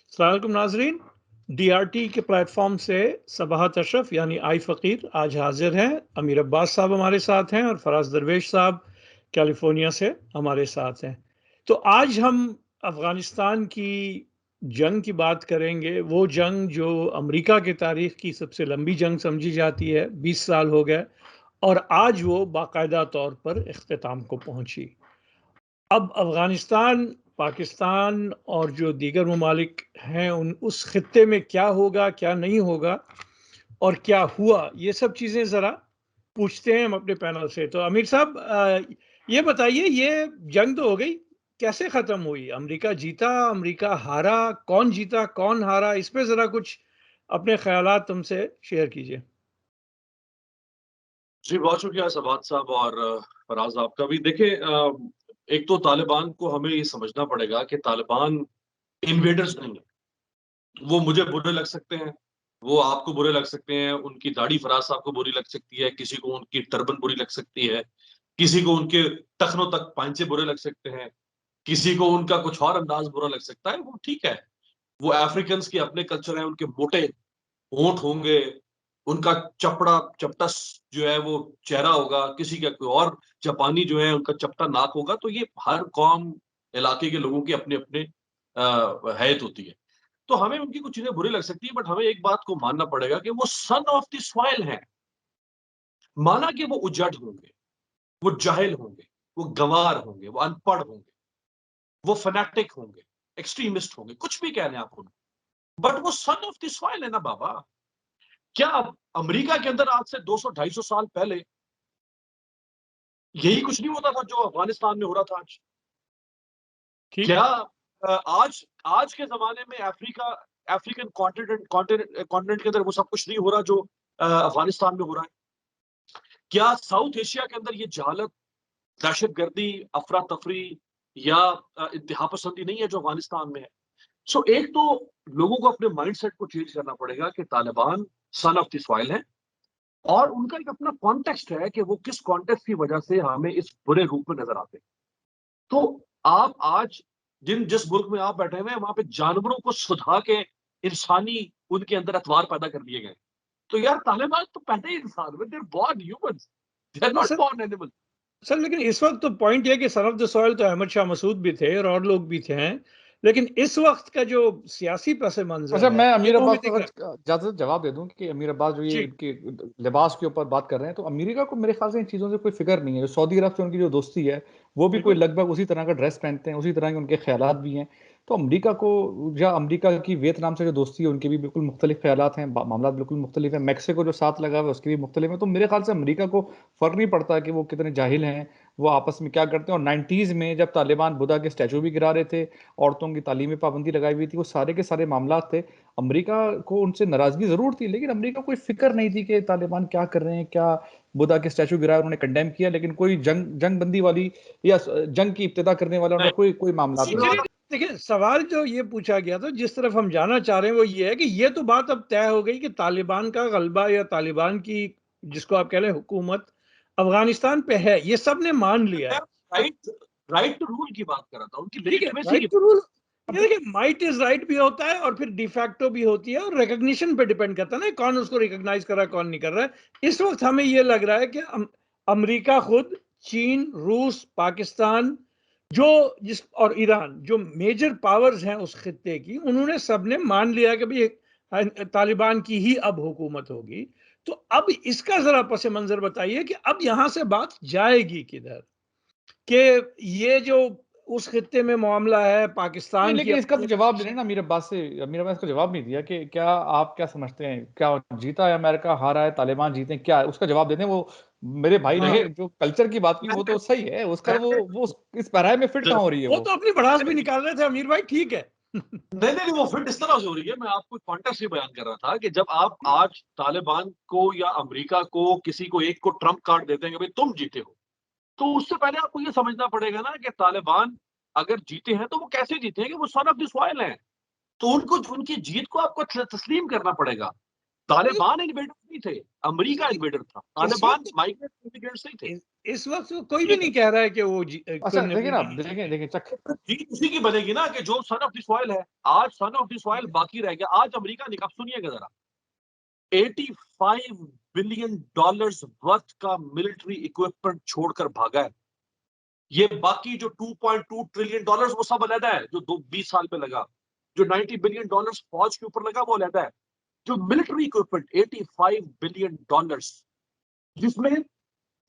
अस्सलाम वालेकुम नाज़रीन। DRT के प्लेटफॉर्म से सबाहत अशरफ यानी आई फ़कीर आज हाजिर हैं। अमीर अब्बास साहब हमारे साथ हैं और फराज दरवेश साहब कैलिफोर्निया से हमारे साथ हैं। तो आज हम अफ़गानिस्तान की जंग की बात करेंगे। वो जंग जो अमेरिका की तारीख की सबसे लंबी जंग समझी जाती है, 20 साल हो गए और आज वो बाकायदा तौर पर इख्तिताम को पहुंची। अब अफ़गानिस्तान, पाकिस्तान और जो दीगर ममालिक हैं उस खित्ते में क्या होगा, क्या नहीं होगा और क्या हुआ, ये सब चीज़ें ज़रा पूछते हैं हम अपने पैनल से। तो अमीर साहब, ये बताइए, ये जंग तो हो गई, कैसे ख़त्म हुई? अमेरिका जीता, अमेरिका हारा, कौन जीता, कौन हारा? इस पे ज़रा कुछ अपने ख़यालात हमसे शेयर कीजिए। जी, बहुत शुक्रिया सबात साहब और फराज आपका भी। देखिए, एक तो तालिबान को हमें ये समझना पड़ेगा कि तालिबान इन्वेडर्स नहीं है। वो मुझे बुरे लग सकते हैं, वो आपको बुरे लग सकते हैं, उनकी दाढ़ी फराज साहब को बुरी लग सकती है, किसी को उनकी टर्बन बुरी लग सकती है, किसी को उनके टखनों तक पांचे बुरे लग सकते हैं, किसी को उनका कुछ और अंदाज बुरा लग सकता है। वो ठीक है, वो अफ्रीकन्स के अपने कल्चर है, उनके मोटे होंठ होंगे, उनका चपटा जो है वो चेहरा होगा, किसी का कोई और जापानी जो है उनका चपटा नाक होगा। तो ये हर कौम, इलाके के लोगों की अपने-अपने हैत होती है। तो हमें उनकी कुछ चीज़ें बुरी लग सकती है, बट हमें एक बात को मानना पड़ेगा कि वो सन ऑफ द सॉइल हैं। माना कि वो उजड़ होंगे, वो जाहिल होंगे, वो गँवार होंगे, वो अनपढ़ होंगे, वो फैनाटिक होंगे, एक्सट्रीमिस्ट होंगे, कुछ भी कह लें आप उनको, बट वो सन ऑफ द सॉइल है ना बाबा। क्या अमेरिका के अंदर आज से 200-250 साल पहले यही कुछ नहीं होता था जो अफगानिस्तान में हो रहा था आज? ठीक। क्या आज आज के ज़माने में अफ्रीकन कॉन्टिनेंट के अंदर वो सब कुछ नहीं हो रहा जो अफगानिस्तान में हो रहा है? क्या साउथ एशिया के अंदर ये जहालत, दहशतगर्दी, अफरा-तफरी या इंतहा पसंदी नहीं है जो अफगानिस्तान में है? सो एक तो लोगों को अपने माइंडसेट को चेंज करना पड़ेगा कि Taliban son of the soil है और उनका एक अपना कॉन्टेक्स्ट है कि वो किस कॉन्टेक्स्ट की वजह से हमें इस बुरे रूप में नजर आते हैं। तो आप आज जिस मुल्क में आप बैठे हुए हैं वहां पे जानवरों को सुधा के इंसानी उनके अंदर अतवार पैदा कर दिए गए। तो यार तालिबान तो पहले ही इंसान हुए, they are born humans, they are नहीं not sir. Born animal. Sir, लेकिन इस वक्त तो पॉइंट ये है कि सन ऑफ द सॉइल तो अहमद शाह मसूद भी थे और लोग भी थे, लेकिन इस वक्त का जो सियासी पस मंजर अच्छा, है मैं ये अमीर तो अब्बास हमें को दिख अगर रहा है। इजाज़त जवाब दे दूं कि अमीर अब्बास जो ये जी। इनके लिबास के ऊपर बात कर रहे हैं, तो अमेरिका को मेरे ख्याल से इन चीज़ों से कोई फ़िक्र नहीं है। जो सऊदी अरब से उनकी जो दोस्ती है, वो भी कोई बिल्कुल। लगभग उसी तरह का ड्रेस पहनते हैं, उसी तरह के उनके ख़यालात भी हैं। तो अमेरिका को या अमेरिका की वियतनाम से जो दोस्ती है, उनके भी बिल्कुल मुख्तलिफ़ ख़यालात हैं, मामला बिल्कुल मुख्तलिफ़ है। मेक्सिको जो साथ लगा हुआ है, उसके भी मुख्तलिफ़ है। तो मेरे ख्याल से अमेरिका को फ़र्क नहीं पड़ता कि वो कितने जाहिल हैं, वो आपस में क्या करते हैं। और 90s में जब तालिबान बुद्धा के स्टैचू भी गिरा रहे थे, औरतों की तालीम में पाबंदी लगाई हुई थी, वो सारे के सारे मामलात थे। अमेरिका को उनसे नाराज़गी ज़रूर थी, लेकिन अमेरिका को कोई फ़िक्र नहीं थी कि तालिबान क्या कर रहे हैं, क्या बुद्धा के स्टैचू गिराया, उन्होंने कंडेम किया, लेकिन कोई जंग बंदी वाली या जंग की इब्तिदा करने वाला उनका नहीं, कोई मामला नहीं चलिए, था। देखिए, सवाल जो ये पूछा गया था, जिस तरफ हम जाना चाह रहे हैं वो ये है कि ये तो बात अब तय हो गई कि तालिबान का गलबा या तालिबान की, जिसको आप कह रहे हैं, हुकूमत अफगानिस्तान पे है, ये सब ने मान लिया मैं है। राइट राइट टू रूल की बात कर रहा था, उनकी ठीक है, लेजिटिमेसी राइट की। To rule. ये देखिए, माइट इज राइट भी होता है और फिर डिफैक्टो भी होती है और रिकग्निशन पे डिपेंड करता है ना, कौन उसको रिकॉग्नाइज कर रहा है, कौन नहीं कर रहा है। इस वक्त हमें ये लग रहा है कि अमेरिका खुद, चीन, रूस, पाकिस्तान, जो जिस और ईरान, जो मेजर पावर्स हैं उस खित्ते की, उन्होंने सबने मान लिया कि भाई तालिबान की ही अब हुकूमत होगी। तो अब इसका जरा पस मंजर बताइए कि अब यहां से बात जाएगी किधर, कि ये जो उस खित्ते में मामला है नहीं, पाकिस्तान की लेकिन इसका अपनी तो जवाब देने ना अमीर अब्बास से। अमीर अब्बास को जवाब नहीं दिया कि क्या आप क्या समझते हैं, क्या जीता है अमेरिका, हारा है तालिबान, जीते हैं, क्या उसका जवाब देते हैं वो। मेरे भाई ने देखिए, जो कल्चर की बात की वो तो सही है, उसका वो इस पैराए में फिट कहाँ हो रही है वो वो। तो अपनी भड़ास भी निकाल रहे थे अमीर भाई, ठीक है। नहीं नहीं नहीं, वो फिट इस तरह से हो रही है। मैं आपको कॉन्टेक्स्ट ही बयान कर रहा था कि जब आप आज तालिबान को या अमेरिका को किसी को एक को ट्रम्प कार्ड देते हैं कि भाई तुम जीते हो, तो उससे पहले आपको ये समझना पड़ेगा ना कि तालिबान अगर जीते हैं तो वो कैसे जीते हैं, कि वो सन ऑफ द सॉइल हैं। तो उनको, उनकी जीत को आपको तस्लीम करना पड़ेगा। तालिबान इन्वेडर नहीं थे, अमेरिका इन्वेडर था। तालिबान माइग्रेंट इमिग्रेंट्स नहीं थे। इस वक्त कोई भी नहीं कह रहा है कि वो अच्छा देखिए ना, देखें जीत उसी की बनेगी ना कि जो सन ऑफ द सॉइल है। आज सन ऑफ द सॉइल बाकी रह गया। आज अमेरिका निकाब, सुनिएगा जरा, $85 बिलियन वर्थ का मिलिट्री इक्विपमेंट छोड़कर भागा है। ये बाकी जो $2.2 ट्रिलियन वो सब अलहदा है, जो 20 साल में लगा। जो $90 बिलियन फौज के ऊपर लगा वो अलहदा है। जो मिलिट्री इक्विपमेंट $85 बिलियन, जिसमें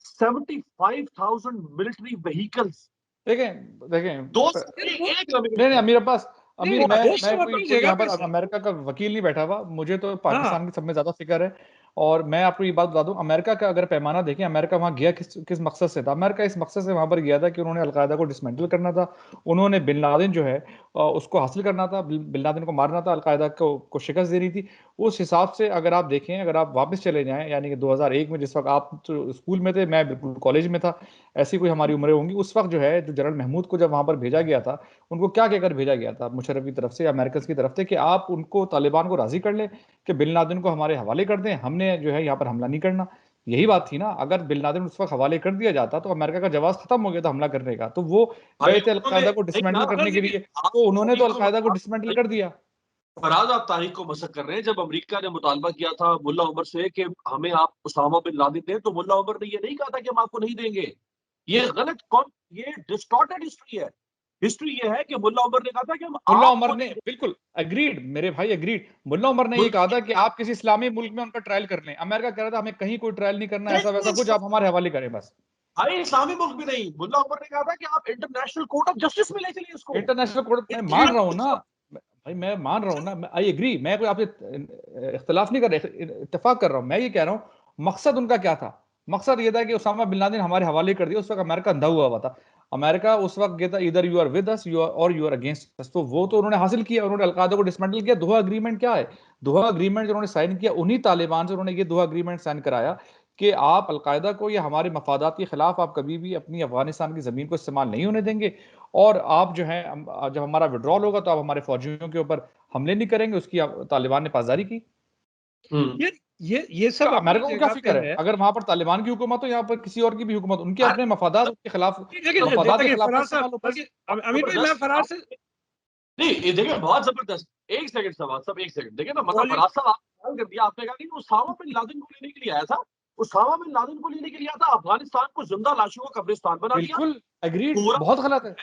75,000 मिलिट्री व्हीकल्स। देखें दो नहीं अमीर अब्बास, अमीर मैं कोई यहाँ पर अमेरिका का वकील नहीं बैठा हुआ, मुझे तो पाकिस्तान की सब में ज्यादा फिक्र है। और मैं आपको ये बात बता दूं, अमेरिका का अगर पैमाना देखें, अमेरिका वहां गया किस मकसद से था। अमेरिका इस मकसद से वहां पर गया था कि उन्होंने अलकायदा को डिसमेंटल करना था, उन्होंने बिन लादेन जो है उसको हासिल करना था, बिन लादेन को मारना था, अलकायदा को शिकस्त देनी थी। उस हिसाब से अगर आप देखें, अगर आप वापस चले जाएं, यानी कि 2001 में, जिस वक्त आप तो स्कूल में थे, मैं बिल्कुल कॉलेज में था, ऐसी कोई हमारी उम्रें होंगी, उस वक्त जो है, जो जनरल महमूद को जब वहां पर भेजा गया था, उनको क्या कहकर भेजा गया था मुशर्रफ की तरफ से, अमेरिकन की तरफ से, कि आप उनको, तालिबान को राजी कर लें कि बिन लादेन को हमारे हवाले कर दें, हमने जो है यहाँ पर हमला नहीं करना। यही बात थी ना। अगर बिन लादेन उस वक्त हवाले कर दिया जाता तो अमेरिका का जवाब खत्म हो गया था हमला करने का। तो वो गए थे अलकायदा को डिसमेंटल करने के लिए, तो उन्होंने तो अलकायदा को डिसमेंटल कर दिया। फराज, आप तारीख को मसक कर रहे हैं। जब अमेरिका ने मुतालबा किया था मुल्ला उमर से कि हमें आप उसामा बिन लादेन दें, तो मुल्ला उमर ने ये नहीं कहा था कि हम आपको नहीं देंगे। ये गलत ये डिस्टॉर्टेड हिस्ट्री है। हिस्ट्री ये है कि मुल्ला उमर ने कहा था कि हम मुल्ला उमर ने, बिल्कुल एग्रीड मेरे भाई, एग्रीड। मुल्ला उमर ने ये कहा था कि आप किसी इस्लामी मुल्क में उनका ट्रायल कर लें। अमेरिका कह रहा था हमें कहीं कोई ट्रायल नहीं करना, ऐसा वैसा कुछ, आप हमारे हवाले करें बस। भाई इस्लामी मुल्क भी नहीं, मुल्ला उमर ने कहा था कि आप इंटरनेशनल कोर्ट ऑफ जस्टिस में ले चलिए इसको। इंटरनेशनल कोर्ट, मैं मान रहा हूँ ना भाई, मैं मान रहा हूँ ना, आई एग्री, मैं कोई आपसे इख्तिलाफ नहीं कर रहा, इत्तेफाक कर रहा हूँ। मैं ये कह रहा हूँ मकसद उनका क्या था। मकसद ये था कि उसामा बिन लादेन हमारे हवाले कर दिया। उस वक्त अमेरिका अंधा हुआ था। अमेरिका उस वक्त कहता इधर यू आर विद अस और यू आर अगेंस्ट अस। तो वो तो उन्होंने हासिल किया, उन्होंने अलकायदा को डिसमेंटल किया। दोहा अग्रीमेंट क्या है? दोहा अग्रीमेंट जो उन्होंने साइन किया, उन्हीं तालिबान से उन्होंने ये दोहा अग्रीमेंट साइन कराया कि आप अलकायदा को या हमारे मफादात के खिलाफ आप कभी भी अपनी अफगानिस्तान की जमीन को इस्तेमाल नहीं होने देंगे, और आप जो है, जब हमारा विड्रॉल होगा तो आप हमारे फौजियों के ऊपर हमले नहीं करेंगे। उसकी तालिबान ने पासदारी की। ये सब अमेरिका को क्या फिक्र है? अगर वहां पर तालिबान की हुकूमत हो, यहाँ पर किसी और की भी हुकूमत, उनके अपने मफादात के खिलाफ, मफादात के खिलाफ। अमीर भाई, मैं फराज से नहीं, ये देखिए बहुत जबरदस्त। एक सेकंड सवाल, सब एक सेकंड देखिए ना, मतलब फराज साहब आप कर दिया, आपने कहा कि उसामा बिन लादेन को लेने के लिए आया था। उसामा बिन लादेन को लेने के लिए आया था, अफगानिस्तान को जिंदा लाशों का कब्रिस्तान बना दिया। बिल्कुल एग्रीड, बहुत गलत है।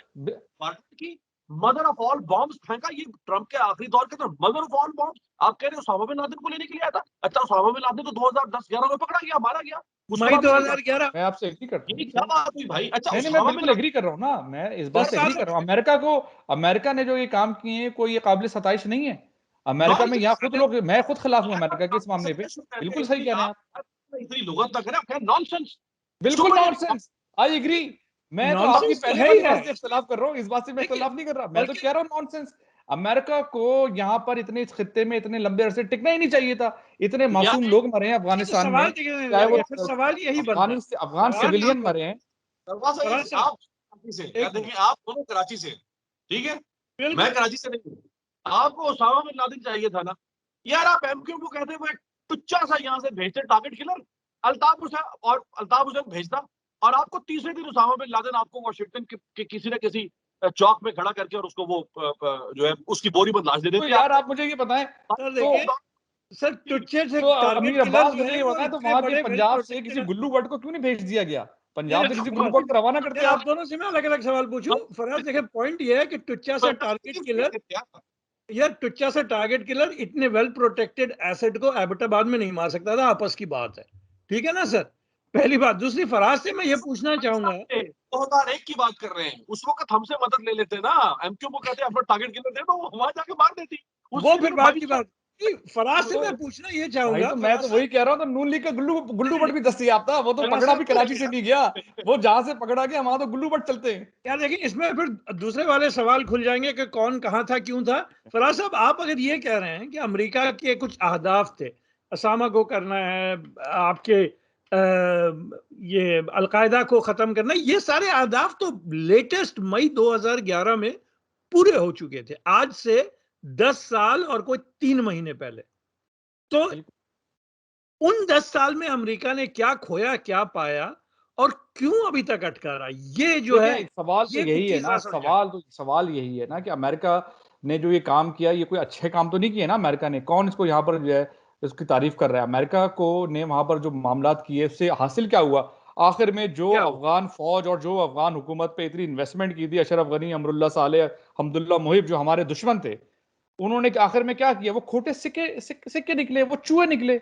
की मदर ऑफ ऑल बॉम्ब्स फेंका। ये ट्रंप के आखिरी दौर के अंदर मदर ऑफ ऑल बॉम्ब्स। आप कह रहे हो उसामा बिन लादेन को लेने के लिए आया था? अच्छा, उसामा बिन लादेन तो 2010-11 में पकड़ा गया, मारा गया। मई 2011। मैं आपसे एग्री करता हूं। क्या बात हुई भाई? अच्छा, नहीं, मैं बिल्कुल एग्री कर रहा हूं ना, मैं इस बात से एग्री कर रहा हूं। अमेरिका ने जो ये काम किए हैं, कोई ये काबिल सताइश नहीं है। अमेरिका में यहाँ खुद लोग, मैं खुद खिलाफ हूं अमेरिका के इस मामले पे। बिल्कुल सही कह रहे हैं आप। इतनी लुगत ना करें, नॉनसेंस, बिल्कुल नॉनसेंस, आई एग्री। मैं तो आपकी पहली वाली बात से इख्तिलाफ कर रहा हूँ, इस बात से मैं इख्तिलाफ नहीं कर रहा। मैं तो कह रहा हूँ नॉनसेंस। अमेरिका को यहाँ पर इतने, इस खित्ते में इतने लंबे अरसे टिकना ही नहीं चाहिए था। इतने मासूम लोग मरे हैं अफगानिस्तान में, चाहे वो सवाल यही अफगान सिविलियन मरे हैं। आप दोनों कराची से, ठीक है, मैं कराची से नहीं हूँ। आपको उसामा बिन लादेन चाहिए था ना यार। आप एमक्यू को कहते हुए टुच्चा सा यहाँ से भेजते टारगेट किलर अल्ताफ हुसैन भेजता, और आपको तीसरे दिन उसामा बिन लादेन आपको वाशिंगटन के किसी न किसी चौक में खड़ा करके और उसको वो जो है उसकी बोरी में लाश दे देते। तो यार आप मुझे ये बताएं, सर टुच्चे से अमीर अब्बास मुझे ये बताएं, तो वहां के पंजाब से किसी गुल्लू भट्ट को क्यों नहीं भेज दिया गया? पंजाब से किसी गुल्लू भट्ट को रवाना करते हैं। आप दोनों से मैं अलग अलग सवाल पूछूं। फराज, देखिए पॉइंट ये है कि टुच्चा से टारगेट किलर, यार टुच्चा से टारगेट किलर इतने वेल प्रोटेक्टेड एसेट को एबटाबाद में नहीं मार सकता था। आपस की बात है, ठीक है ना सर? पहली बात। दूसरी, फराज से मैं ये पूछना चाहूंगा, 2001 की बात कर रहे हैं, उस वक्त हमसे मदद ले लेते ना। एमक्यू को कहते अपना टारगेट किलर दे दो, वहां जाके मार देती। वो फिर बात की बात। फराज से मैं पूछना ये चाहूंगा, तो मैं तो वही कह रहा हूँ, तो नून लीग का गुल्लू भट्ट भी दस्तयाब था। वो तो पकड़ा भी कराची से नहीं गया, वो जहां से पकड़ा गया वहां तो गुल्लू भट्ट चलते हैं। यार देखिए, इसमें फिर दूसरे वाले सवाल खुल जाएंगे कि कौन कहाँ था, क्यों था। फराज साहब, आप अगर ये कह रहे हैं कि अमेरिका के कुछ अहदाफ थे, असामा को करना है, आपके ये अलकायदा को खत्म करना, ये सारे अहदाफ तो लेटेस्ट मई 2011 में पूरे हो चुके थे, आज से 10 साल और कोई 3 महीने पहले। तो उन 10 साल में अमेरिका ने क्या खोया, क्या पाया और क्यों अभी तक अटका रहा, ये जो है, सवाल तो ये कुछ यही है चीज ना, समझाए। सवाल यही है ना कि अमेरिका ने जो ये काम किया, ये कोई अच्छे काम तो नहीं किए ना अमेरिका ने। कौन इसको यहाँ पर जो है इसकी तारीफ कर रहा है? अमेरिका को ने वहां पर जो मामलात किए उससे हासिल क्या हुआ? आखिर में जो क्या हुआ? अफगान फौज और जो अफगान हुकूमत पे इतनी इन्वेस्टमेंट की थी, अशरफ गनी, अमरुल्ला सालेह, हमदुल्ला मोहिब, जो हमारे दुश्मन थे, उन्होंने आखिर में क्या किया? वो खोटे सिक्के निकले, वो चूहे निकले,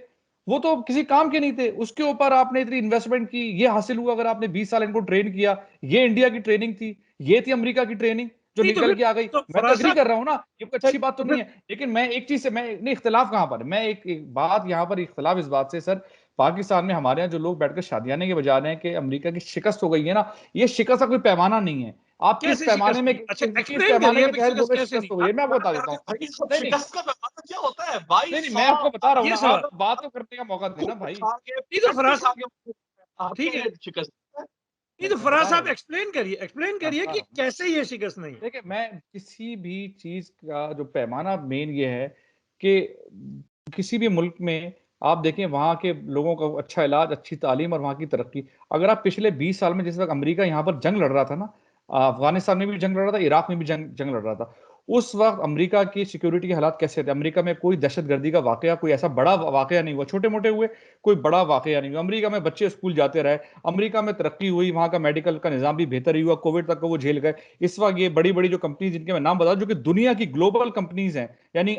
वो तो किसी काम के नहीं थे। उसके ऊपर आपने इतनी इन्वेस्टमेंट की, ये हासिल हुआ। अगर आपने 20 साल इनको ट्रेन किया, ये इंडिया की ट्रेनिंग थी, ये थी अमेरिका की ट्रेनिंग जो नहीं तो निकल फिर, के आ गई। तो मैं तो फराज एग्री साहब, कर रहा हूं ना, ये कोई अच्छी बात तो तो नहीं फिर है, लेकिन मैं एक चीज से मैं नहीं, इख्तिलाफ कहां पर है? मैं एक बात यहां पर इख्तिलाफ इस बात से सर, पाकिस्तान में हमारे यहाँ जो लोग बैठकर शादियाने के बजा रहे हैं कि अमेरिका की शिकस्त हो गई है ना, ये शिकस्त का कोई पैमाना नहीं है। आप किस कैसे पैमाने शिकस्त में, नहीं? अच्छा, किस एक्सप्लेन पैमाने करिए के अभी तहत बोल शिकस्त रहे कैसे शिकस्त नहीं? हो गई है, मैं आपको बता देता हूँ। भाई सब नहीं नहीं शिकस्त का पैमाना क्या होता है? नहीं 22 नहीं, मैं आपको साल बता रहा हूँ ये ना, सवाल, आप बात तो करने का मौका देना खून भाई। खा के नहीं तो टट्टी फराज खा साहब, के ठीक आपके है, शिकस्त है। नहीं तो मैं फराज बता रहा साहब हूँ, एक्सप्लेन मैं करिए बता कि रहा हूँ। कैसे ये शिकस्त नहीं है। देखिए, मैं किसी भी चीज का जो पैमाना मेन ये है कि किसी भी मुल्क में आप देखें वहां के लोगों का अच्छा इलाज, अच्छी तालीम और वहां की तरक्की। अगर आप पिछले 20 साल में, जिस वक्त अमेरिका यहाँ पर जंग लड़ रहा था ना, अफगानिस्तान में भी जंग लड़ रहा था, इराक में भी जंग लड़ रहा था, उस वक्त अमेरिका की सिक्योरिटी के हालात कैसे थे? अमेरिका में कोई दहशतगर्दी का वाकया, कोई ऐसा बड़ा वाकया नहीं हुआ, छोटे मोटे हुए, कोई बड़ा वाकया नहीं हुआ। अमेरिका में बच्चे स्कूल जाते रहे, अमेरिका में तरक्की हुई, वहां का मेडिकल का निजाम भी बेहतर ही हुआ, कोविड तक को वो झेल गए। इस वक्त ये बड़ी बड़ी जो कंपनीज, जिनके मैं नाम बता, जो कि दुनिया की ग्लोबल कंपनीज हैं, यानी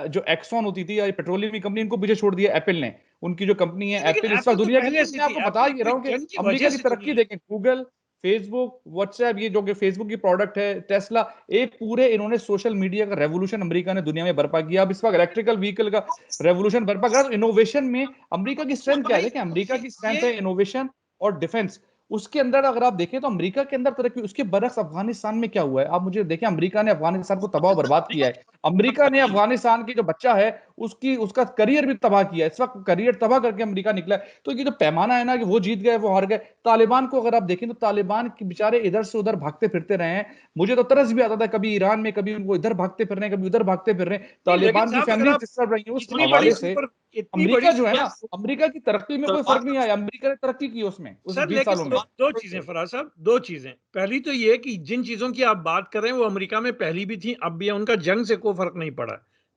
जो एक्सॉन होती थी या पेट्रोलियम की कंपनी, इनको पीछे छोड़ दिया एप्पल ने। उनकी जो कंपनी है लेकिन एप्पल, इस एप्पल वक्त तो दुनिया की, पहले तो से मैं थी, आपको बता एप्पल ही कोई रहा हूँ कि जंग की अमेरिका वजह की से तो तरक्की नहीं देखें, गूगल, फेसबुक, व्हाट्सएप, ये जो कि फेसबुक की प्रोडक्ट है, टेस्ला, एक पूरे इन्होंने सोशल मीडिया का रेवोल्यूशन अमेरिका ने दुनिया में बर्पा किया। अब इस वक्त इलेक्ट्रिकल व्हीकल का रेवोल्यूशन बर्पा करा। तो इनोवेशन में अमेरिका की तो स्ट्रेंथ क्या है? भाई, देखिए, अमेरिका ये की स्ट्रेंथ ये है इनोवेशन और डिफेंस। उसके अंदर अगर आप देखें तो अमेरिका के अंदर तरक्की, उसके बरक्स अफगानिस्तान में क्या हुआ है? आप मुझे देखें, अमेरिका ने अफगानिस्तान को तबाह बर्बाद किया है। अमेरिका ने अफगानिस्तान की जो बच्चा है उसका करियर भी तबाह किया है। इस वक्त करियर तबाह करके अमेरिका निकला है। तो ये जो पैमाना है ना कि वो जीत गए, वो हार गए। तालिबान को अगर आप देखें तो तालिबान के बेचारे इधर से उधर भागते फिरते रहे हैं। मुझे तो तरस भी आता था, कभी ईरान में, कभी उनको इधर भागते फिर रहे हैं, कभी उधर भागते फिर रहे हैं। नहीं, लेकिन तालिबान की साहब अगर फैमिली आप डिस्टर्ब रही है। उस इतनी बड़ी हवाले से सुपर इतनी अमेरिका बड़ी जो है ना, सुपर अमेरिका की तरक्की में कोई फर्क नहीं आया। अमेरिका ने तरक्की की उसमें, उस सर, 20 लेकिन सालों दो में। दो चीजें फराज साहब, दो चीजें। पहली तो ये कि जिन चीजों की आप बात कर रहे हैं वो अमेरिका में पहली भी थी, अब भी है, उनका जंग से कोई फर्क नहीं पड़ा।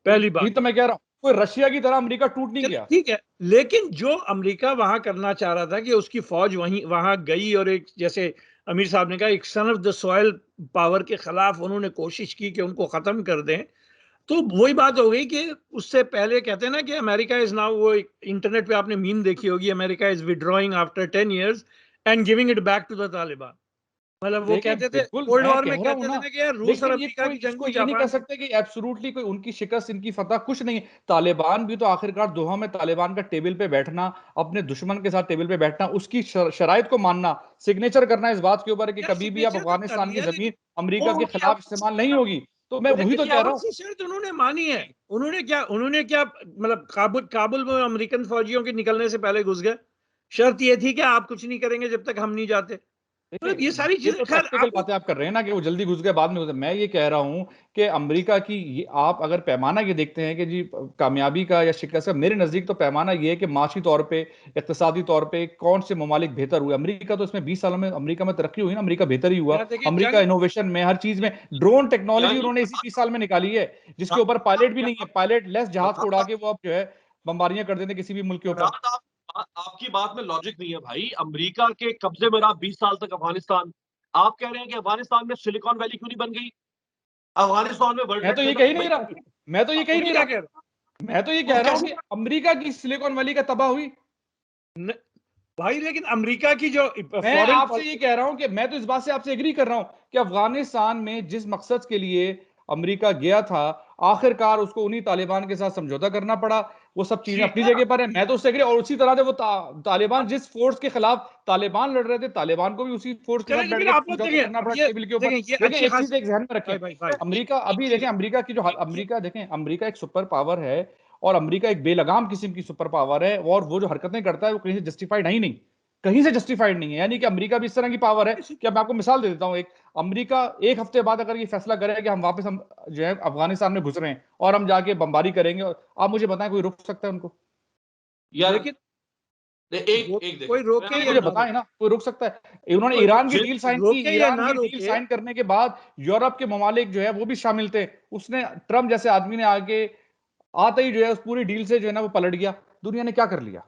पहली यही बात। तो मैं कह रहा हूं, कोई रशिया की तरह अमेरिका टूट नहीं चलिए गया। ठीक है, लेकिन जो अमेरिका वहां करना चाह रहा था कि उसकी फौज वहां गई और एक, जैसे अमीर साहब ने कहा, एक son of the soil power के खिलाफ उन्होंने कोशिश की कि उनको खत्म कर दें। तो वही बात हो गई कि उससे पहले कहते हैं ना कि अमेरिका इज नाउ, वो इंटरनेट पे आपने मीम देखी होगी, America is withdrawing after 10 years and giving it back to the Taliban. मतलब वो देखिए, कहते थे, बिल्कुल कोल्ड मैं वॉर में कह रहा हूं कहते थे ना, ना कि यार रूस और लेकिन ये अमेरिका कोई की जंग इसको थी ये नहीं कह जापान से। सकते कि एब्सोल्युटली कोई उनकी शिकस्त, इनकी फतह कुछ नहीं है। तालिबान भी तो आखिरकार दोहा में तालिबान का टेबल पे बैठना, अपने दुश्मन के साथ टेबल पे बैठना, उसकी शराइत को मानना, सिग्नेचर करना इस बात के ऊपर है कि यार कभी भी आप सिग्नेचर तो कर अफगानिस्तान की लिया, जमीन लेकिन अमेरिका वो के उनकी खिलाफ आवाज इस्तेमाल नहीं होगी। तो मैं वही लेकिन तो ये कह रहा कौन हूँ। सी शर्त उन्होंने मानी है? उन्होंने क्या मतलब काबुल काबुल में अमेरिकन फौजियों के निकलने से पहले घुस गए? शर्त ये थी कि आप कुछ नहीं करेंगे जब तक हम नहीं जाते। देखिए, मतलब ये सारी ये चीजें, तो खैर टैक्टिकल आपको, बातें आप कर रहे हैं ना कि वो जल्दी घुस गए बाद में घुस गए। मैं ये कह रहा हूं कि अमेरिका की आप अगर पैमाना ये देखते हैं कि जी कामयाबी का या शिकस्त का, मेरे नजदीक तो पैमाना ये है कि माशी तौर पे, इक्तिसादी तौर पे कौन से ममालिक बेहतर हुए। अमेरिका तो इसमें 20 सालों में अमेरिका में तरक्की हुई ना, अमेरिका बेहतर ही हुआ। यार देखिए अमेरिका जंग, इनोवेशन में, हर चीज में, ड्रोन टेक्नोलॉजी यानी उन्होंने इसी 20 साल में निकाली है, जिसके ऊपर पायलट भी नहीं है। पायलट लेस जहाज को उड़ा के वो अब जो है बमबारियां कर देते हैं किसी भी मुल्क के ऊपर। आपकी बात में लॉजिक नहीं है भाई। अमेरिका के कब्जे में रहा 20 साल तक अफगानिस्तान। आप कह रहे हैं कि अफगानिस्तान में सिलिकॉन वैली क्यों नहीं बन गई? अफगानिस्तान में वर्ल्ड मैं ट्रेड तो ये कह ही सेंटर नहीं भाई। रहा, मैं तो ये कह ही फिर नहीं क्या रहा, कह रहे मैं तो ये तो कह रहा हूं कैसे? कि अमेरिका की सिलिकॉन वैली का तबाह हुई। हो भाई? लेकिन अमेरिका की जो मैं फॉरेन आपसे ये पॉलिसी, कह रहा हूं कि मैं तो इस बात से आपसे एग्री कर रहा हूं कि अफगानिस्तान में जिस मकसद के लिए अमेरिका गया था, आखिरकार उसको उन्हीं तालिबान के साथ समझौता करना पड़ा। वो सब चीजें अपनी जगह पर है, मैं तो उससे एग्री। और उसी तरह से वो तालिबान जिस फोर्स के खिलाफ तालिबान लड़ रहे थे, तालिबान को भी उसी फोर्स के चले, साथ बैठ लेकिन के आप लोग समझौता देखिए, करना अब पड़ा ये टेबल के ऊपर। देखें, ये लेकिन अच्छी एक चीज खास, एक ध्यान में रखें, भाई भाई भाई, अमेरिका अभी ये देखें, अमेरिका की जो ये अमेरिका देखें, अमेरिका एक सुपर पावर है, और अमेरिका एक बेलगाम किस्म की सुपर पावर है, और वो जो हरकतें करता है वो कहीं से जस्टिफाइड है ही नहीं, कहीं से जस्टिफाइड नहीं है। यानी कि अमेरिका भी इस तरह की पावर है कि, अब मैं आपको मिसाल दे देता हूं, एक अमेरिका एक हफ्ते बाद अगर ये फैसला करे कि हम जो है अफगानिस्तान में घुस रहे हैं और हम जाके बमबारी करेंगे, और आप मुझे बताएं कोई रोक सकता है उनको? यार लेकिन कोई रोके या मुझे ना बताए ना, कोई रोक सकता है? उन्होंने ईरान की डील साइन की, ईरान की डील साइन करने के बाद यूरोप के ममालिक जो है वो भी शामिल थे। उसने ट्रम्प जैसे आदमी ने आगे आते ही जो है उस पूरी डील से जो है ना वो पलट गया। दुनिया ने क्या कर लिया?